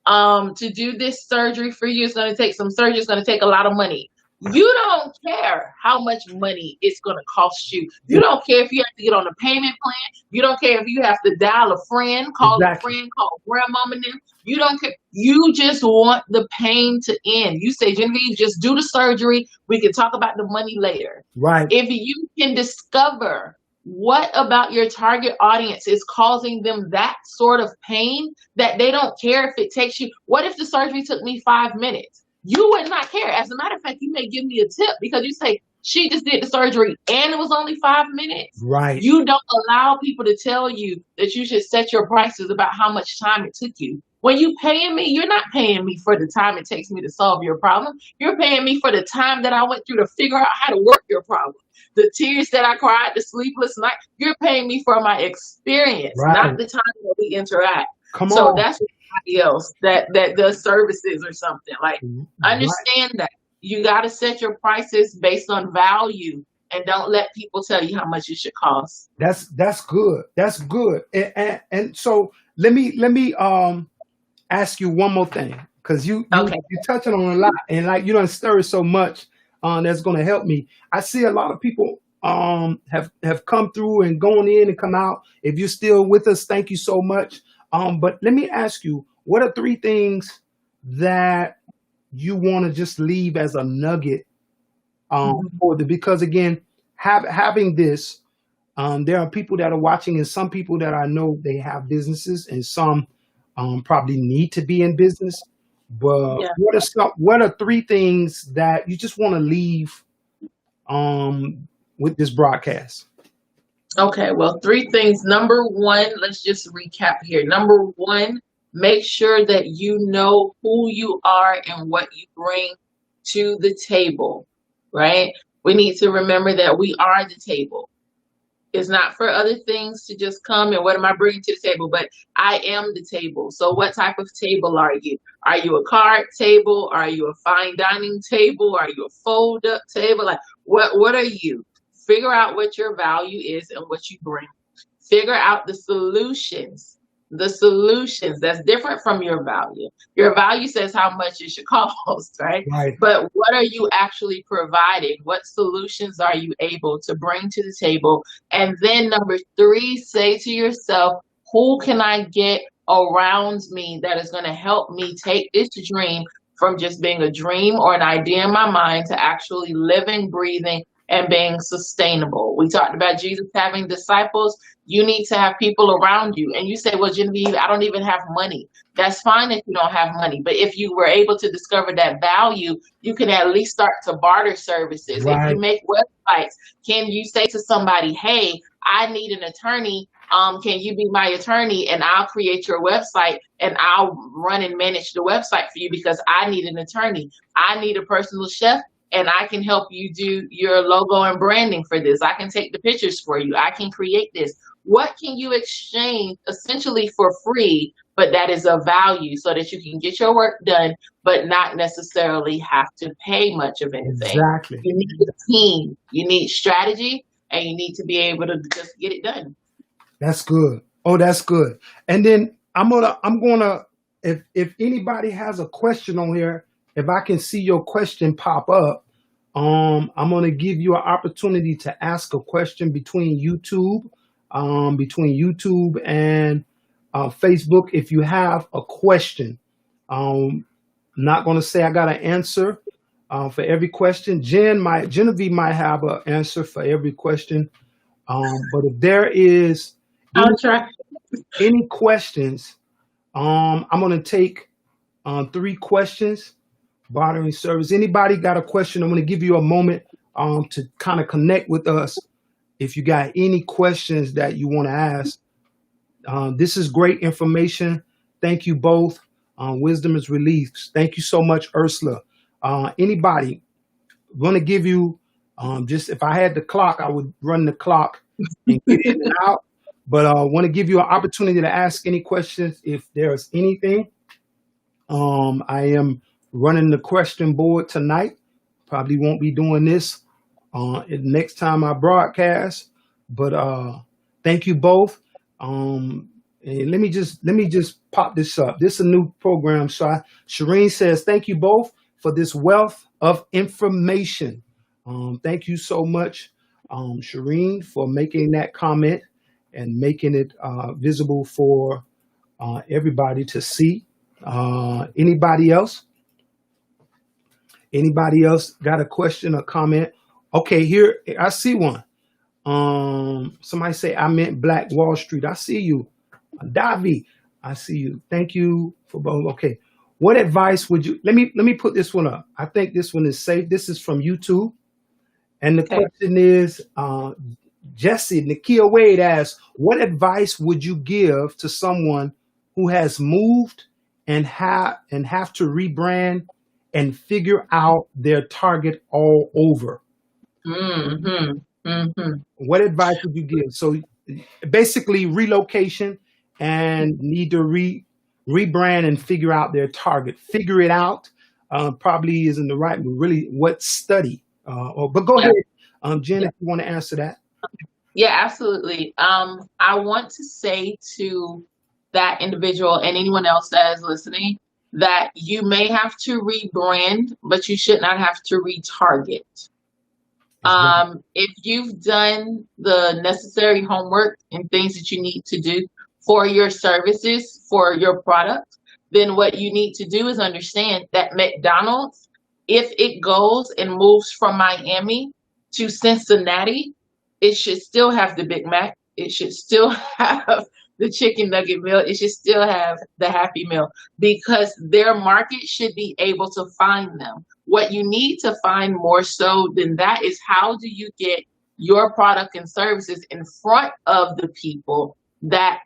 To do this surgery for you, it's going to take some surgery. It's going to take a lot of money. You don't care how much money it's going to cost you. You don't care if you have to get on a payment plan. You don't care if you have to dial a friend, call Exactly. grandmama and them. You don't care. You just want the pain to end. You say, Genevieve, just do the surgery. We can talk about the money later. Right. If you can discover what about your target audience is causing them that sort of pain that they don't care if it takes you. What if the surgery took me 5 minutes? You would not care. As a matter of fact, you may give me a tip because you say, she just did the surgery and it was only 5 minutes. Right. You don't allow people to tell you that you should set your prices about how much time it took you. When you paying me, you're not paying me for the time it takes me to solve your problem. You're paying me for the time that I went through to figure out how to work your problem. The tears that I cried, the sleepless night, you're paying me for my experience, Right. not the time that we interact. Come So on. that's somebody else that does services or something. Like, Right. understand that. You got to set your prices based on value and don't let people tell you how much it should cost. That's good. That's good. And so let me ask you one more thing, because you're touching on a lot, and like you don't stir it so much. That's going to help me. I see a lot of people have come through and gone in and come out. If you're still with us, thank you so much. But let me ask you, what are 3 things that you want to just leave as a nugget because again, having this, there are people that are watching, and some people that I know they have businesses, and some probably need to be in business. But what are 3 things that you just want to leave with this broadcast? Okay, well, 3 things. Number 1, let's just recap here. Number 1, make sure that you know who you are and what you bring to the table, right? We need to remember that we are the table. It's not for other things to just come and what am I bringing to the table, but I am the table. So what type of table are you? Are you a card table? Are you a fine dining table? Are you a fold up table? Like what are you? Figure out what your value is and what you bring. Figure out the solutions that's different from your value. Your value says how much it should cost, right? Right. But what are you actually providing? What solutions are you able to bring to the table? And then number 3, say to yourself, who can I get around me that is going to help me take this dream from just being a dream or an idea in my mind to actually living, breathing, and being sustainable. We talked about Jesus having disciples. You need to have people around you. And you say, well, Genevieve, I don't even have money. That's fine if you don't have money. But if you were able to discover that value, you can at least start to barter services. Right. If you make websites, can you say to somebody, hey, I need an attorney. Can you be my attorney and I'll create your website and I'll run and manage the website for you because I need an attorney. I need a personal chef. And I can help you do your logo and branding for this. I can take the pictures for you. I can create this. What can you exchange essentially for free, but that is of value so that you can get your work done, but not necessarily have to pay much of anything. Exactly. You need a team, you need strategy, and you need to be able to just get it done. That's good. Oh, that's good. And then I'm gonna if anybody has a question on here, if I can see your question pop up, I'm going to give you an opportunity to ask a question between YouTube and Facebook. If you have a question, I'm not going to say I got an answer for every question. Genevieve might have an answer for every question. But if there is I'll try. any questions, I'm going to take 3 questions. Bartering service. Anybody got a question? I'm going to give you a moment to kind of connect with us. If you got any questions that you want to ask, this is great information. Thank you both. Wisdom is released. Thank you so much, Ursula. Anybody want to give you just if I had the clock, I would run the clock and get in and out. But I want to give you an opportunity to ask any questions if there's anything. I am running the question board tonight. Probably won't be doing this next time I broadcast. But thank you both. And let me just pop this up. This is a new program. So Shireen says, thank you both for this wealth of information. Thank you so much, Shireen, for making that comment and making it visible for everybody to see. Anybody else? Anybody else got a question or comment? Okay, here I see one. Somebody say I meant Black Wall Street. I see you, Davi. I see you. Thank you for both. Okay, what advice would you? Let me put this one up. I think this one is safe. This is from YouTube, and the Okay. question is, Jesse Nakia Wade asks, what advice would you give to someone who has moved and have to rebrand and figure out their target all over? Mm-hmm. Mm-hmm. What advice would you give? So basically relocation and need to rebrand and figure out their target. Figure it out probably isn't the right, but really what study? But go Yeah. ahead, Jen, Yeah. if you want to answer that. Yeah, absolutely. I want to say to that individual and anyone else that is listening that you may have to rebrand, but you should not have to retarget. That's right. If you've done the necessary homework and things that you need to do for your services, for your product, then what you need to do is understand that McDonald's, if it goes and moves from Miami to Cincinnati, it should still have the Big Mac. It should still have the chicken nugget meal. It should still have the Happy Meal because their market should be able to find them. What you need to find more so than that is how do you get your product and services in front of the people that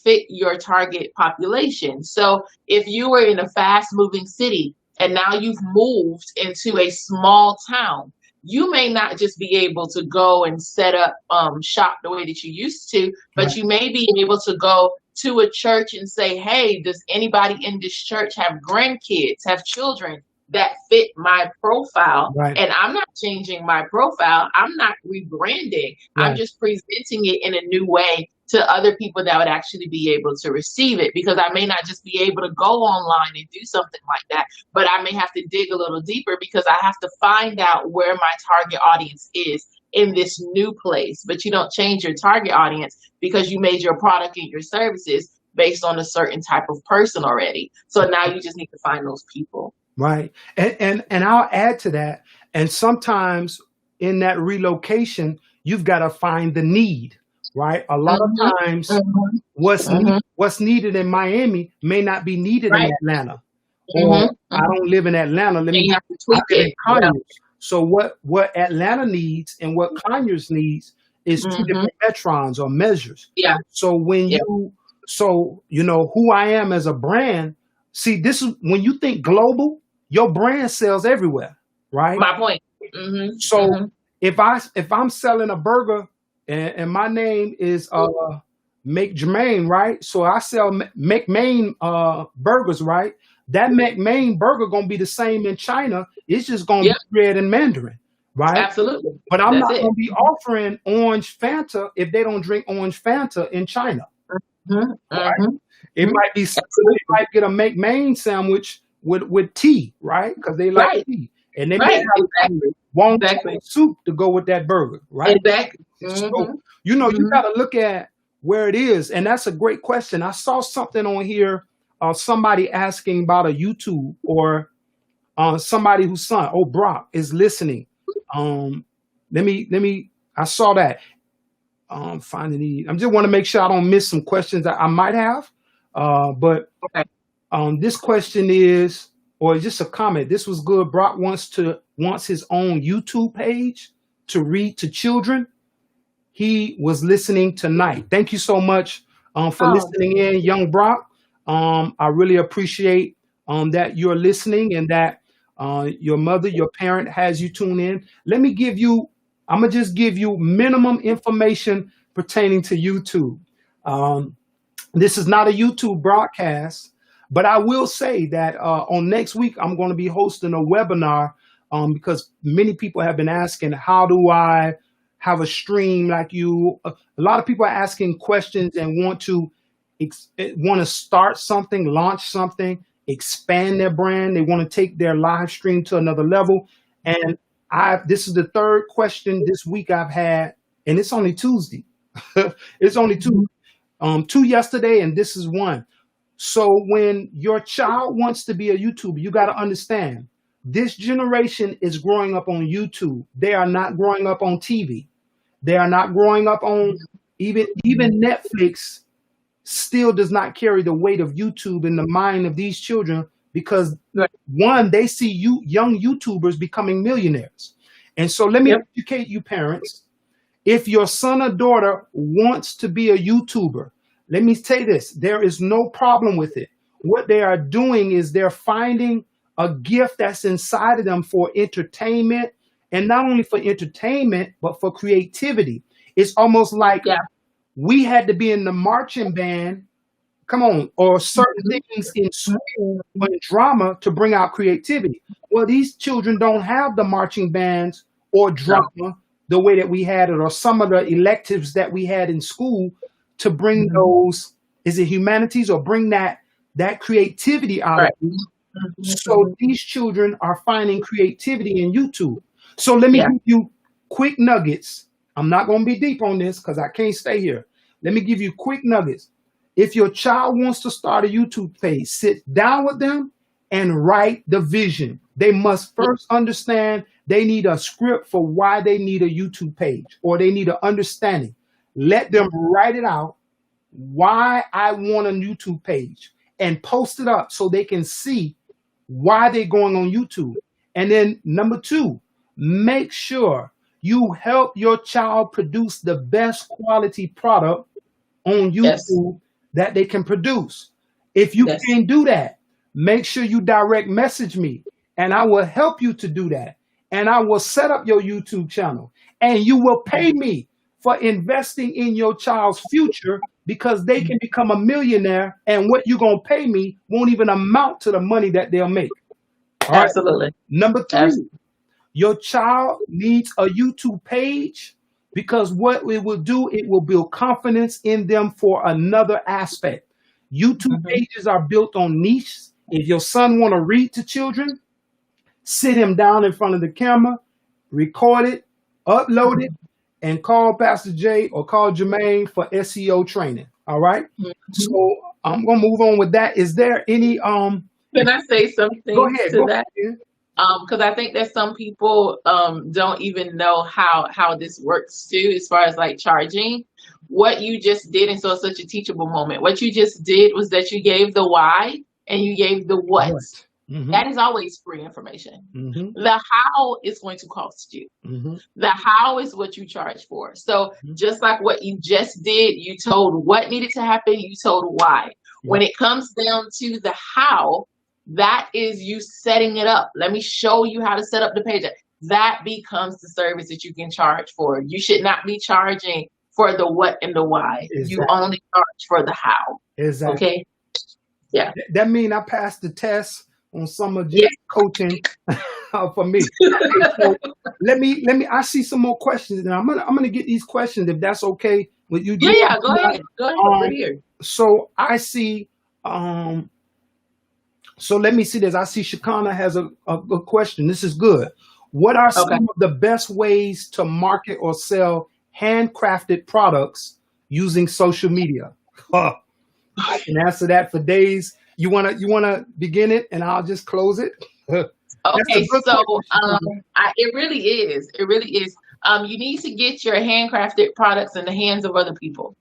fit your target population. So if you were in a fast moving city and now you've moved into a small town, you may not just be able to go and set up shop the way that you used to, but Right. you may be able to go to a church and say, hey, does anybody in this church have grandkids, have children that fit my profile? Right. And I'm not changing my profile. I'm not rebranding. I'm Right. just presenting it in a new way to other people that would actually be able to receive it because I may not just be able to go online and do something like that, but I may have to dig a little deeper because I have to find out where my target audience is in this new place. But you don't change your target audience because you made your product and your services based on a certain type of person already. So now you just need to find those people. Right. And I'll add to that. And sometimes in that relocation, you've got to find the need, right? A lot Mm-hmm. of times Mm-hmm. what's Mm-hmm. what's needed in Miami may not be needed in Right. Atlanta. Mm-hmm. Or I don't live in Atlanta. And you have to I tweak live in it. Yeah. Conyers. So what Atlanta needs and what Conyers needs is two Mm-hmm. different metrons or measures. Yeah. So Yeah. you know who I am as a brand. See, this is when you think global, your brand sells everywhere, right? My point. Mm-hmm. So Mm-hmm. if I'm selling a burger and my name is Make Jermaine, right? So I sell McMain burgers, right? That McMain burger gonna be the same in China. It's just gonna Yep. be read in Mandarin, right? Absolutely. But I'm That's not it. gonna be offering orange Fanta if they don't drink orange Fanta in China. Mm-hmm. Right? Mm-hmm. It might be they Absolutely. might get a McMain sandwich with tea, right? Because they like Right. tea, and they may Right. have Exactly. Wong Exactly. soup to go with that burger, right? Exactly. So Mm-hmm. you know you Mm-hmm. got to look at where it is, and that's a great question. I saw something on here, somebody asking about a YouTube or somebody whose son, oh Brock, is listening. Um, let me. I saw that. Finding the. I just want to make sure I don't miss some questions that I might have. But Okay. this question is, or just a comment. This was good. Brock wants his own YouTube page to read to children. He was listening tonight. Thank you so much for Oh, listening in, young Brock. I really appreciate that you're listening and that your mother, your parent has you tune in. I'm going to just give you minimum information pertaining to YouTube. Um, this is not a YouTube broadcast, but I will say that on next week, I'm going to be hosting a webinar because many people have been asking, how do I have a stream like you? A lot of people are asking questions and want to start something, launch something, expand their brand. They want to take their live stream to another level. And this is the third question this week I've had, and it's only Tuesday. It's only two yesterday, and this is one. So when your child wants to be a YouTuber, you got to understand this generation is growing up on YouTube. They are not growing up on TV. They are not growing up on even Netflix still does not carry the weight of YouTube in the mind of these children because Right. one, they see young YouTubers becoming millionaires. And so let me Yep. educate you parents. If your son or daughter wants to be a YouTuber, let me say this, there is no problem with it. What they are doing is they're finding a gift that's inside of them for entertainment, and not only for entertainment, but for creativity. It's almost like Yeah. we had to be in the marching band, come on, or certain things in school or in drama to bring out creativity. Well, these children don't have the marching bands or drama the way that we had it, or some of the electives that we had in school to bring those, is it humanities, or bring that creativity out of Right. you. So these children are finding creativity in YouTube. So let me Yeah. give you quick nuggets. I'm not going to be deep on this because I can't stay here. Let me give you quick nuggets. If your child wants to start a YouTube page, sit down with them and write the vision. They must first understand they need a script for why they need a YouTube page, or they need an understanding. Let them write it out, why I want a YouTube page, and post it up so they can see why they're going on YouTube. And then number two, make sure you help your child produce the best quality product on Yes. YouTube that they can produce. If you Yes. can't do that, make sure you direct message me and I will help you to do that. And I will set up your YouTube channel and you will pay me for investing in your child's future because they can become a millionaire and what you're going to pay me won't even amount to the money that they'll make. All right. Absolutely. Number three, Absolutely. your child needs a YouTube page because what it will do, it will build confidence in them for another aspect. YouTube pages are built on niches. If your son want to read to children, sit him down in front of the camera, record it, upload it, and call Pastor Jay or call Jermaine for SEO training. All right. So I'm gonna move on with that. Is there any Can I say something go ahead, to go that? ahead. Because I think that some people don't even know how this works too, as far as like charging. What you just did, and so it's such a teachable moment. What you just did was that you gave the why and you gave the what. What? Mhm. That is always free information. Mhm. The how is going to cost you. Mhm. The how is what you charge for. So just like what you just did, you told what needed to happen, you told why. When it comes down to the how, that is you setting it up. Let me show you how to set up the page. That becomes the service that you can charge for. You should not be charging for the what and the why. You Exactly. only charge for the how. Exactly. Okay? Yeah. That means I passed the test on some of Yeah. Jay's coaching for me. Okay, so let me. I see some more questions, and I'm gonna get these questions if that's okay with you. Jay. Yeah, go ahead. Go ahead. We're here. So I see. So let me see this. I see Shakana has a question. This is good. What are some Okay. of the best ways to market or sell handcrafted products using social media? I can answer that for days. You wanna begin it, and I'll just close it. That's a Okay, good so question. it really is. It really is. You need to get your handcrafted products in the hands of other people.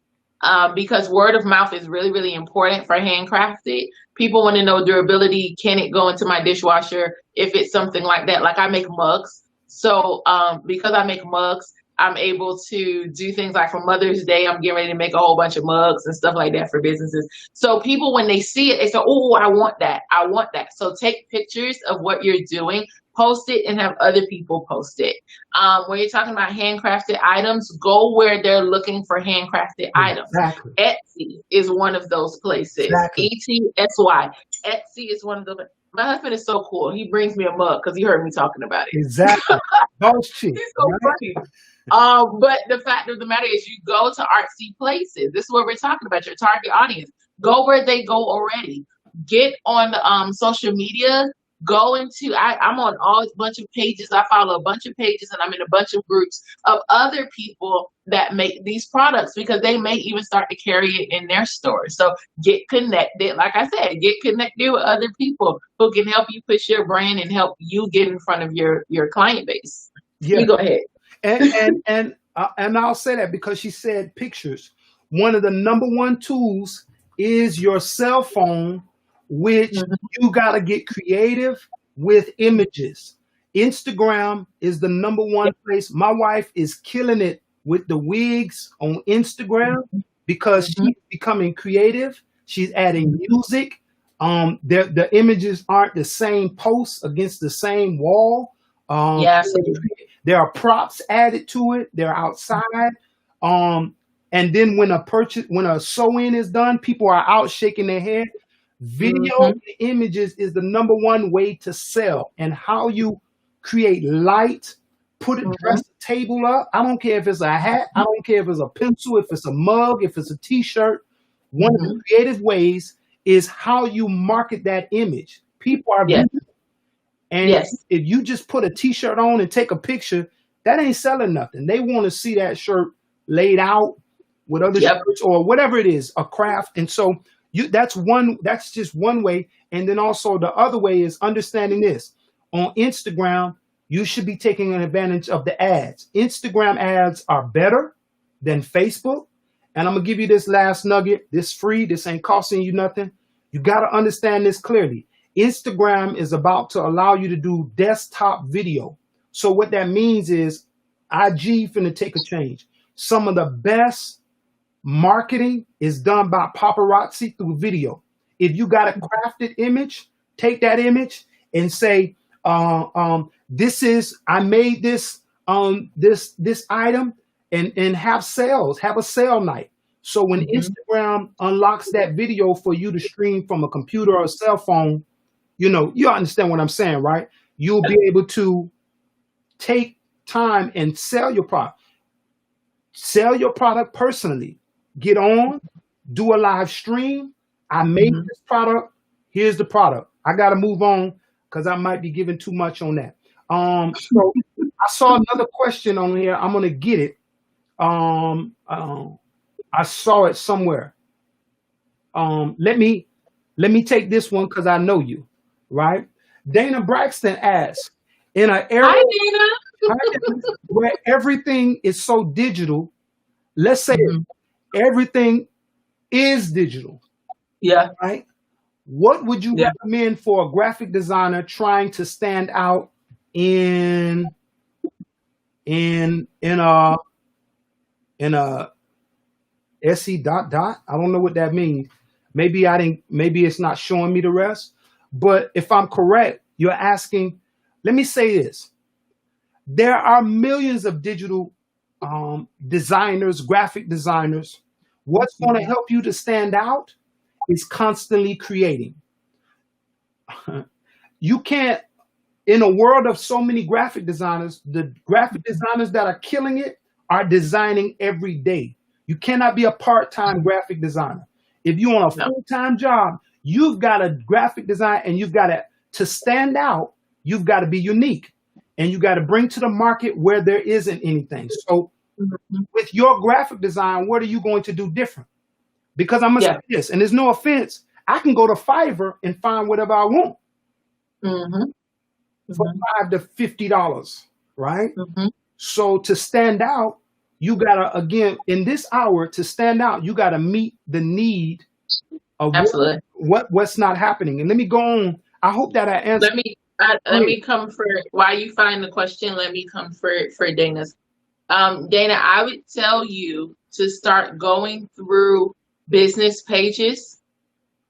Because word of mouth is really, really important for handcrafted. People want to know durability. Can it go into my dishwasher? If it's something like that, like I make mugs. So because I make mugs, I'm able to do things like for Mother's Day, I'm getting ready to make a whole bunch of mugs and stuff like that for businesses. So people, when they see it, they say, oh, I want that. I want that. So take pictures of what you're doing, post it, and have other people post it. When you're talking about handcrafted items, go where they're looking for handcrafted items. Exactly. Etsy is one of those places. Exactly. ETSY. Etsy is one of those. My husband is so cool. He brings me a mug because he heard me talking about it. Exactly. Boss chick, He's so right? funny. But the fact of the matter is, you go to artsy places. This is what we're talking about. Your target audience. Go where they go already. Get on social media. Go into. I'm on all bunch of pages. I follow a bunch of pages, and I'm in a bunch of groups of other people that make these products because they may even start to carry it in their stores. So get connected. Like I said, get connected with other people who can help you push your brand and help you get in front of your client base. Yeah. You go ahead. And I'll say that because she said pictures. One of the number one tools is your cell phone, which Mhm. you got to get creative with images. Instagram is the number one place. My wife is killing it with the wigs on Instagram because Mhm. she's becoming creative. She's adding music. The images aren't the same posts against the same wall. Um, Yeah, absolutely. there are props added to it. They're outside. Um, and then when a sew in is done, people are out shaking their head. Video Mhm. and images is the number one way to sell. And how you create light, dress Mhm. the table up. I don't care if it's a hat. I don't care if it's a pencil, if it's a mug, if it's a t-shirt. One of the Mhm. creative ways is how you market that image. People are Yes. visual. And Yes. if you just put a t-shirt on and take a picture, that ain't selling nothing. They want to see that shirt laid out with other Yep. shirts or whatever it is, a craft. And so that's just one way. And then also the other way is understanding this. On Instagram, you should be taking advantage of the ads. Instagram ads are better than Facebook. And I'm gonna give you this last nugget. This free, this ain't costing you nothing. You gotta understand this clearly. Instagram is about to allow you to do desktop video. So what that means is IG finna take a change. Some of the best marketing is done by paparazzi through video. If you got a crafted image, take that image and say, "This is I made this item," and have sales, have a sale night. So when Mhm. Instagram unlocks that video for you to stream from a computer or a cell phone, you understand what I'm saying, right? You'll be able to take time and sell your product personally. Get on, do a live stream. I made Mhm. this product. Here's the product. I got to move on because I might be giving too much on that. So I saw another question on here. I'm gonna get it. I saw it somewhere. Let me take this one because I know you, right? Dana Braxton asks, in an era Hi, Dana. where everything is so digital, let's say Mhm. everything is digital, Yeah. right? What would you Yeah. recommend for a graphic designer trying to stand out in in in a in a SE dot dot? I don't know what that means. Maybe I didn't. Maybe it's not showing me the rest. But if I'm correct, you're asking. Let me say this: there are millions of digital designers, graphic designers. What's going to Mhm. help you to stand out is constantly creating. You can't, in a world of so many graphic designers, the graphic designers that are killing it are designing every day. You cannot be a part-time graphic designer. If you're on a No. full-time job, you've got a graphic design and you've got to stand out, you've got to be unique and you got to bring to the market where there isn't anything. So Mhm. with your graphic design, what are you going to do different? Because I'm gonna say Yeah. this, and there's no offense, I can go to Fiverr and find whatever I want Mhm. for Mhm. $5 to $50, right? Mhm. So to stand out, you gotta again in this hour to stand out, you gotta meet the need of Absolutely. what's not happening. And let me go on. I hope that I answered. Let me come for while you find the question. Let me come for Dana's. Dana, I would tell you to start going through business pages,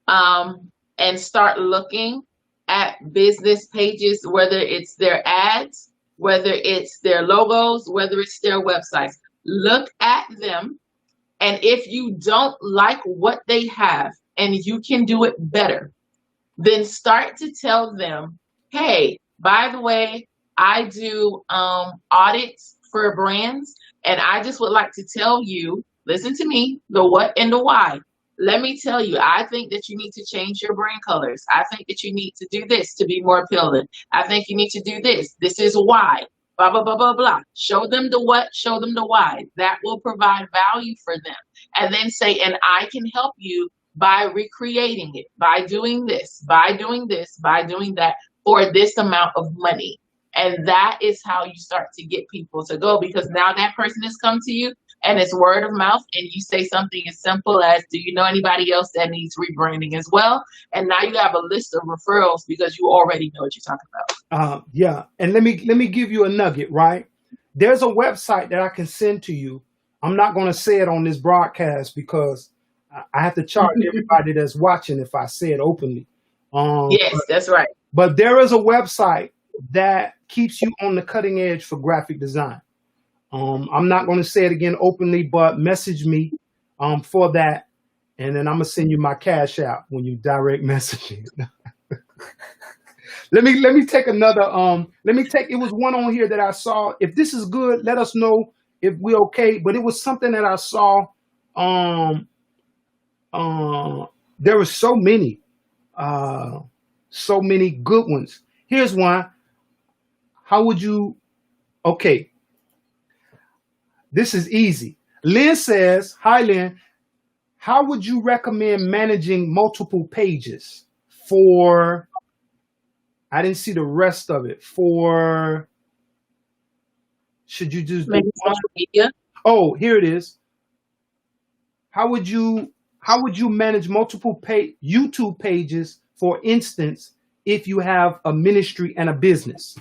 and start looking at business pages, whether it's their ads, whether it's their logos, whether it's their websites. Look at them, and if you don't like what they have and you can do it better, then start to tell them, hey, by the way, I do audits for brands, and I just would like to tell you, listen to me, the what and the why. Let me tell you, I think that you need to change your brand colors. I think that you need to do this to be more appealing. I think you need to do this. This is why. Blah, blah, blah, blah, blah. Show them the what, show them the why. That will provide value for them. And then say, and I can help you by recreating it, by doing this, by doing this, by doing that for this amount of money. And that is how you start to get people to go, because now that person has come to you and it's word of mouth, and you say something as simple as, do you know anybody else that needs rebranding as well? And now you have a list of referrals because you already know what you're talking about. Yeah, and let me give you a nugget, right? There's a website that I can send to you. I'm not going to say it on this broadcast because I have to charge everybody that's watching if I say it openly. Yes, that's right. But there is a website that keeps you on the cutting edge for graphic design. I'm not going to say it again openly, but message me for that, and then I'm gonna send you my cash out when you direct message me. Let me take another. It was one on here that I saw. If this is good, let us know if we're okay. But it was something that I saw. There were so many good ones. Here's one. How would you? Okay, this is easy. Lynn says, "Hi, Lynn. How would you recommend managing multiple pages for?" I didn't see the rest of it. For should you just do one? Social media. Oh, here it is. How would you manage multiple YouTube pages, for instance, if you have a ministry and a business?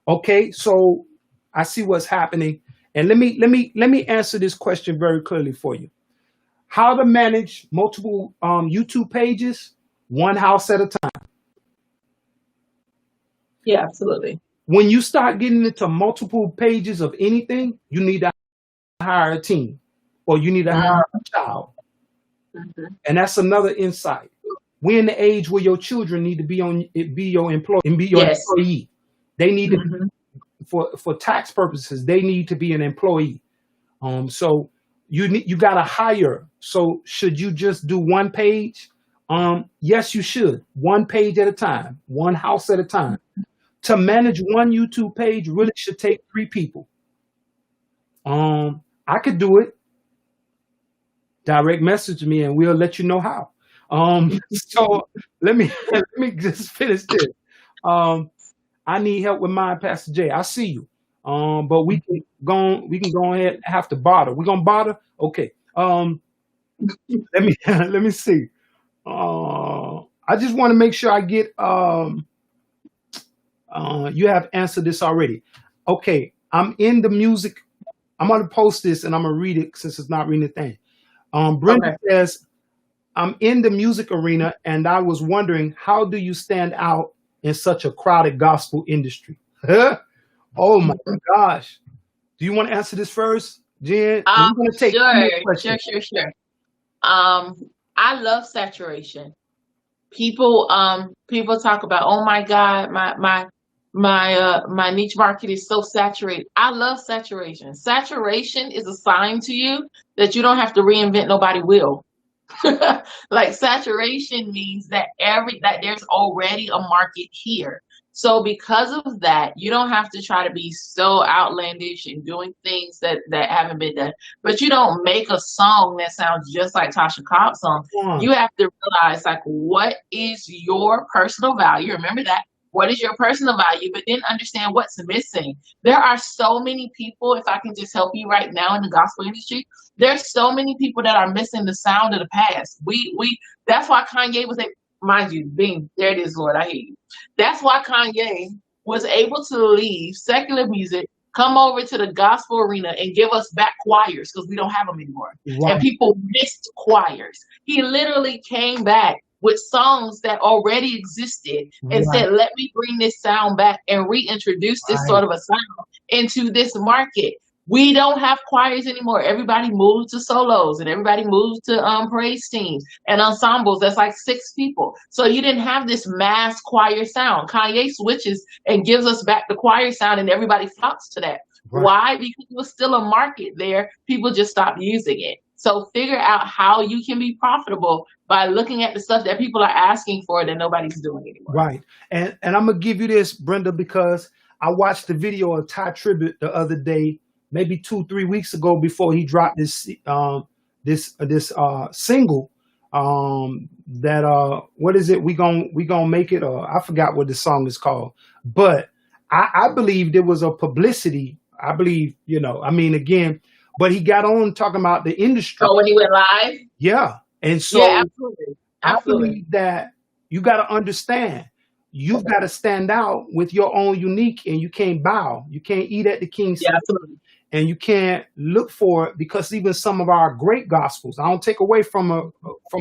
Okay, so I see what's happening, and let me answer this question very clearly for you. How to manage multiple YouTube pages, one house at a time. Yeah, absolutely. When you start getting into multiple pages of anything, you need to hire a team, or you need to hire a child. And that's another insight. We're in the age where your children need to be your employee and be your Yes. employee. They need to for tax purposes, they need to be an employee. So you gotta hire. So should you just do one page? Yes, you should. One page at a time, one house at a time. To manage one YouTube page really should take 3 people. I could do it. Direct message me and we'll let you know how. So let me just finish this. I need help with mine, Pastor Jay. I see you. But we can go ahead and have to barter. We're gonna barter? Okay. Let me see. I just want to make sure I get you have answered this already. Okay, I'm in the music. I'm gonna post this and I'm gonna read it since it's not reading the thing. Brenda says, I'm in the music arena and I was wondering, how do you stand out in such a crowded gospel industry? Oh my gosh. Do you want to answer this first, Jen? I'm gonna take Sure. I love saturation. People talk about, oh my God, my niche market is so saturated. I love saturation. Saturation is a sign to you that you don't have to reinvent nobody will. Like saturation means that there's already a market here. So because of that, you don't have to try to be so outlandish and doing things that haven't been done. But you don't make a song that sounds just like Tasha Cobb's song. You have to realize, like, what is your personal value? Remember that. What is your personal value? But then understand what's missing. There are so many people, if I can just help you right now in the gospel industry, there's so many people that are missing the sound of the past. That's why Kanye was able, mind you, there it is, Lord, I hear you. That's why Kanye was able to leave secular music, come over to the gospel arena and give us back choirs, because we don't have them anymore. Right. And people missed choirs. He literally came back with songs that already existed and said, let me bring this sound back and reintroduce this sort of a sound into this market. We don't have choirs anymore. Everybody moved to solos and everybody moved to praise teams and ensembles. That's like 6 people. So you didn't have this mass choir sound. Kanye switches and gives us back the choir sound, and everybody flocks to that. Right. Why? Because there was still a market there. People just stopped using it. So figure out how you can be profitable by looking at the stuff that people are asking for that nobody's doing anymore. Right. And I'm gonna give you this, Brenda, because I watched the video of Ty Tribbett the other day, maybe 2-3 weeks ago, before he dropped this single. That what is it? We gonna make it. I forgot what the song is called, but I believe there was a publicity. I believe, I mean, again, but he got on talking about the industry. Oh, when he went live? Yeah. And so yeah, absolutely. I believe that you got to understand, you've got to stand out with your own unique, and you can't bow. You can't eat at the king's Yeah, table, absolutely. and you can't look for it, because even some of our great gospels, I don't take away from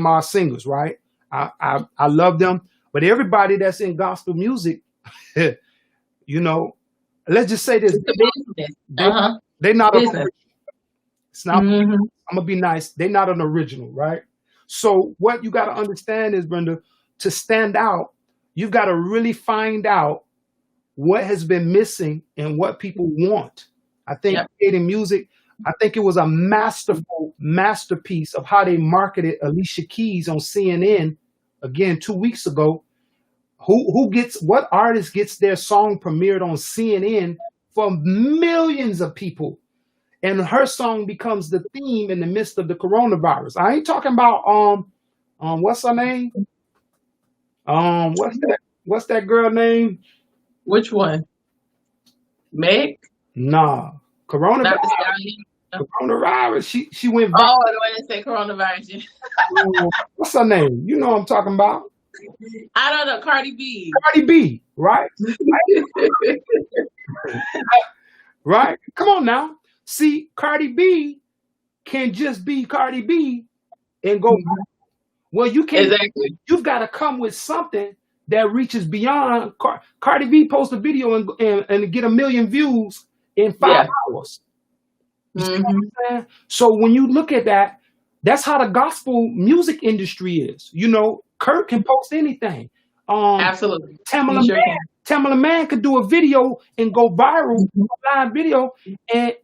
our singers, right? I love them, but everybody that's in gospel music, let's just say this: It's a business. they're not an Business. original. It's not. Mhm. I'm gonna be nice. They're not an original, right? So what you got to understand is, Brenda, to stand out, you've got to really find out what has been missing and what people want. I think Yep. creating music, I think it was a masterful masterpiece of how they marketed Alicia Keys on CNN again 2 weeks ago. What artist gets their song premiered on CNN for millions of people? And her song becomes the theme in the midst of the coronavirus. I ain't talking about what's her name? What's that girl name? Which one? Meg? Nah, Not coronavirus. the Stallion? Coronavirus. She went Oh, back. I don't want to say coronavirus. What's her name? You know what I'm talking about? I don't know. Cardi B. Cardi B, right? Right? Come on now. See, Cardi B can just be Cardi B and go. Well, you can't. Exactly. You've got to come with something that reaches beyond. Cardi B post a video and get 1 million views in 5 Yeah. hours. You see what I'm saying? So when you look at that, that's how the gospel music industry is. Kurt can post anything. Absolutely. Tamala You sure Man, can. Tamala Man could do a video and go viral, live video,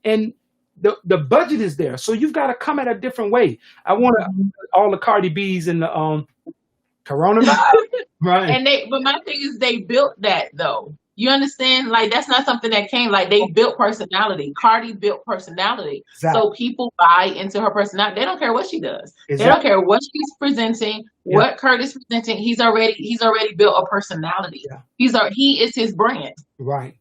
and the budget is there. So you've got to come at a different way. I want all the Cardi B's and the coronavirus, right? But my thing is, they built that though. You understand? Like, that's not something that came. Like, they built personality. Cardi built personality. Exactly. So people buy into her personality. They don't care what she does. Exactly. They don't care what she's presenting, what Kurt is presenting. He's already built a personality. Yeah. He is his brand. Right.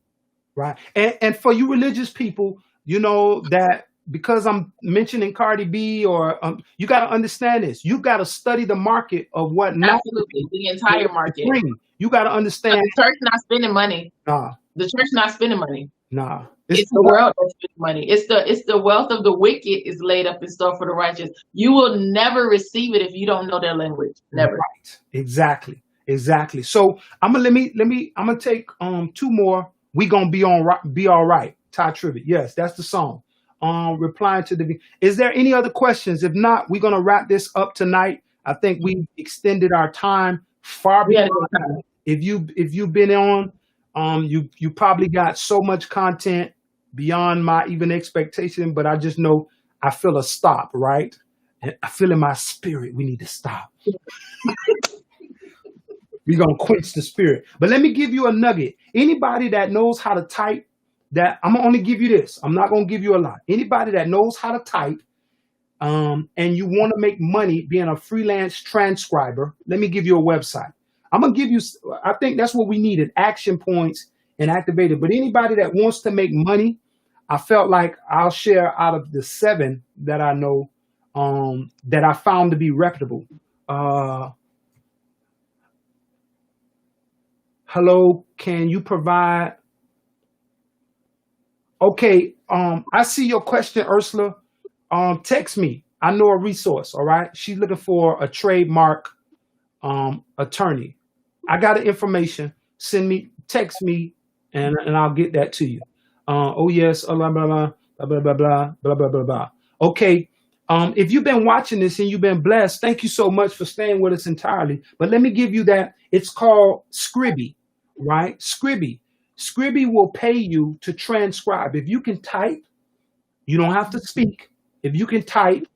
And for you religious people, that because I'm mentioning Cardi B, or you got to understand this. You got to study the market of what Absolutely, the entire market. You got to understand. The church not spending money. Nah. The church not spending money. Nah. It's the world that's spending money. It's the wealth of the wicked is laid up in store for the righteous. You will never receive it if you don't know their language. Never. Right. Exactly. So I'm gonna take 2 more. We gonna be all right. Ty Tribbett. Yes, that's the song. Replying to is there any other questions? If not, we're gonna wrap this up tonight. I think we extended our time far beyond. If you've been on, you probably got so much content beyond my even expectation. But I just know I feel a stop, right? And I feel in my spirit we need to stop. We're gonna quench the spirit. But let me give you a nugget. Anybody that knows how to type, that I'm gonna only give you this. I'm not gonna give you a lot. Anybody that knows how to type, and you want to make money being a freelance transcriber, let me give you a website. I'm gonna give you. I think that's what we needed: action points and activated. But anybody that wants to make money, I felt like I'll share out of the 7 that I know, that I found to be reputable. Hello, can you provide? Okay, I see your question, Ursula. Text me. I know a resource. All right, she's looking for a trademark attorney. I got the information. Text me, and I'll get that to you. Oh yes, blah, blah, blah. blah, blah, blah, blah, blah, blah, blah, blah. Okay. If you've been watching this and you've been blessed, thank you so much for staying with us entirely. But let me give you that. It's called Scribby, right? Scribby. Scribby will pay you to transcribe. If you can type, you don't have to speak. If you can type,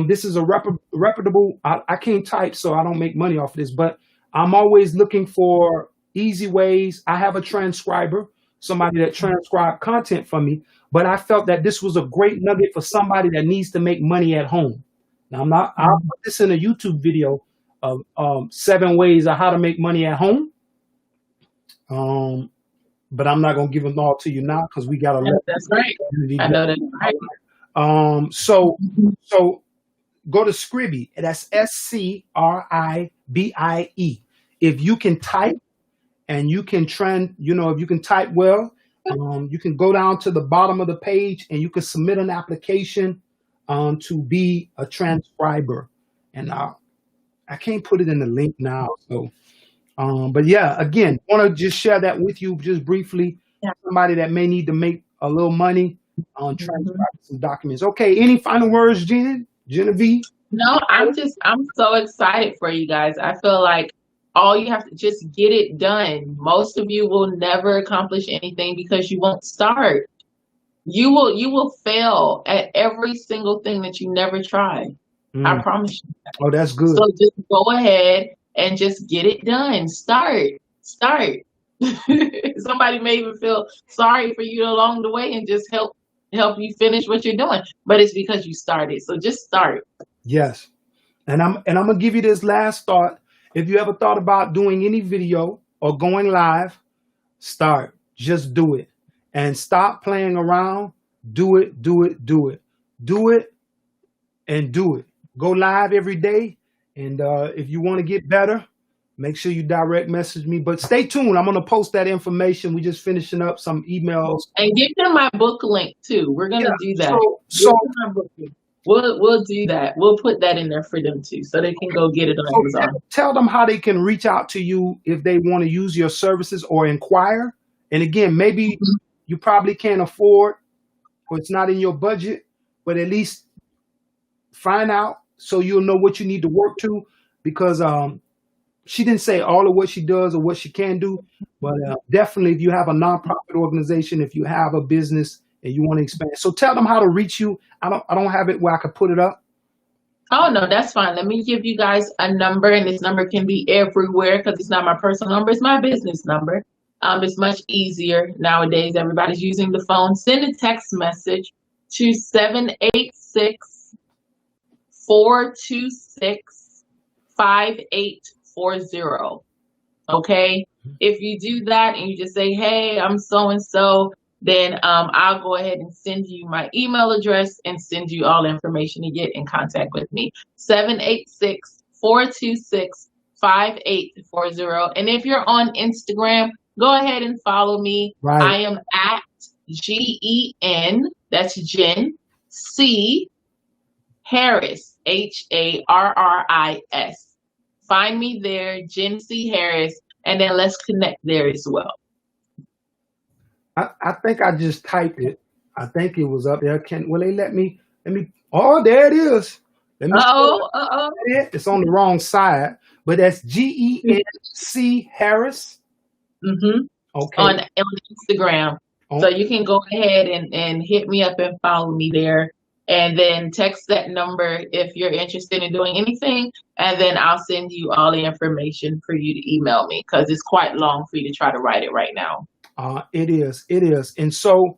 this is a reputable. I can't type, so I don't make money off of this. But I'm always looking for easy ways. I have a transcriber, somebody that transcribe content for me. But I felt that this was a great nugget for somebody that needs to make money at home. Now I'm not. I'll put this in a YouTube video of 7 ways of how to make money at home. But I'm not gonna give them all to you now because we got a lot. That's right. I know that's right. So go to Scribby. That's Scribie. If you can type and you can if you can type well, you can go down to the bottom of the page and you can submit an application to be a transcriber. And I can't put it in the link now. So, but yeah, again, want to just share that with you just briefly. Yeah. Somebody that may need to make a little money on transcribing some documents. Okay, any final words, Genevieve? No, I'm so excited for you guys. I feel like all you have to just get it done. Most of you will never accomplish anything because you won't start. You will fail at every single thing that you never try. I promise you. Oh, that's good. So just go ahead and just get it done. Start. Somebody may even feel sorry for you along the way and just help you finish what you're doing, but it's because you started. So just start. Yes, and I'm gonna give you this last thought. If you ever thought about doing any video or going live, start. Just do it and stop playing around. Do it, and do it. Go live every day, and if you want to get better, make sure you direct message me. But stay tuned. I'm gonna post that information. We just finishing up some emails. And give them my book link too. We're gonna do that. So we'll do that. We'll put that in there for them too, so they can go get it on Amazon. Tell them how they can reach out to you if they want to use your services or inquire. And again, maybe you probably can't afford, or it's not in your budget, but at least find out so you'll know what you need to work to. Because she didn't say all of what she does or what she can do, but definitely if you have a nonprofit organization, if you have a business and you want to expand. So tell them how to reach you. I don't have it where I could put it up. Oh no, that's fine. Let me give you guys a number, and this number can be everywhere because it's not my personal number, it's my business number. It's much easier nowadays. Everybody's using the phone. Send a text message to 786-426-5840. Okay. If you do that and you just say, hey, I'm so and so, then I'll go ahead and send you my email address and send you all the information to get in contact with me. 786-426-5840. And if you're on Instagram, go ahead and follow me. Right. I am at GEN, that's Jen, C Harris, HARRIS. Find me there, Jen C Harris, and then let's connect there as well. I think I just typed it. I think it was up there. Will they let me? Oh, there it is. It's on the wrong side, but that's GENC Harris. Okay. On Instagram. So you can go ahead and hit me up and follow me there. And then text that number if you're interested in doing anything. And then I'll send you all the information for you to email me because it's quite long for you to try to write it right now. It is. And so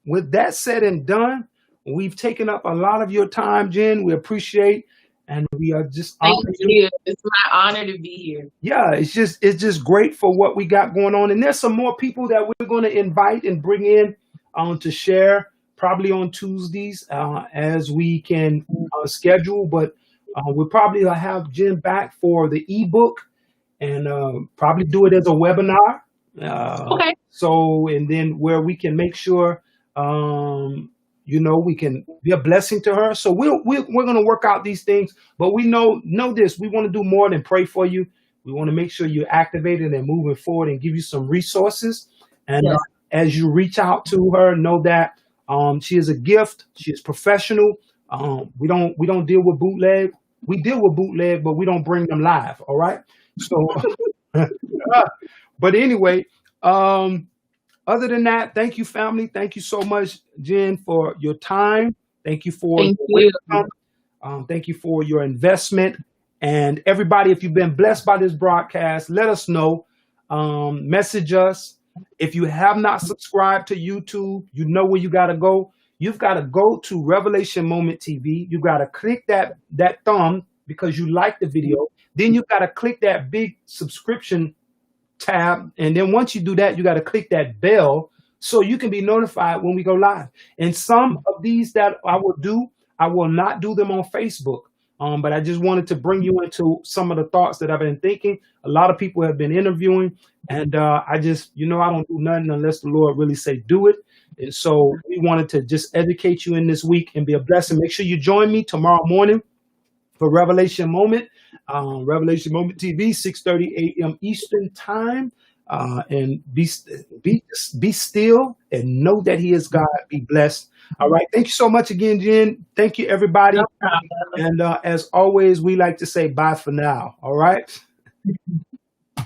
with that said and done, we've taken up a lot of your time, Jen. We appreciate, and we are just Thank you. It's my honor to be here. Yeah, it's just great for what we got going on. And there's some more people that we're going to invite and bring in to share probably on Tuesdays as we can schedule. But we'll probably have Jen back for the ebook and probably do it as a webinar. Okay. So, and then where we can make sure, we can be a blessing to her. So we're going to work out these things, but we know this, we want to do more than pray for you. We want to make sure you're activated and moving forward and give you some resources. And as you reach out to her, know that She is a gift. She is professional. We don't deal with bootleg. We deal with bootleg, but we don't bring them live. All right. So, but anyway, um, other than that, thank you, family. Thank you so much, Jen, for your time. Thank you for Thank your you. wisdom. Thank you for your investment. And everybody, if you've been blessed by this broadcast, let us know. Message us. If you have not subscribed to YouTube, you know where you got to go. You've got to go to Revelation Moment TV. You got to click that thumb because you like the video. Then you got to click that big subscription tab. And then once you do that, you got to click that bell so you can be notified when we go live. And some of these that I will do, I will not do them on Facebook. But I just wanted to bring you into some of the thoughts that I've been thinking. A lot of people have been interviewing, and I just, I don't do nothing unless the Lord really say do it. And so we wanted to just educate you in this week and be a blessing. Make sure you join me tomorrow morning for Revelation Moment, Revelation Moment TV, 6:30 a.m. Eastern Time. And be still and know that He is God. Be blessed. All right. Thank you so much again, Jen. Thank you, everybody. No problem. And as always, we like to say bye for now. All right.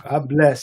God bless.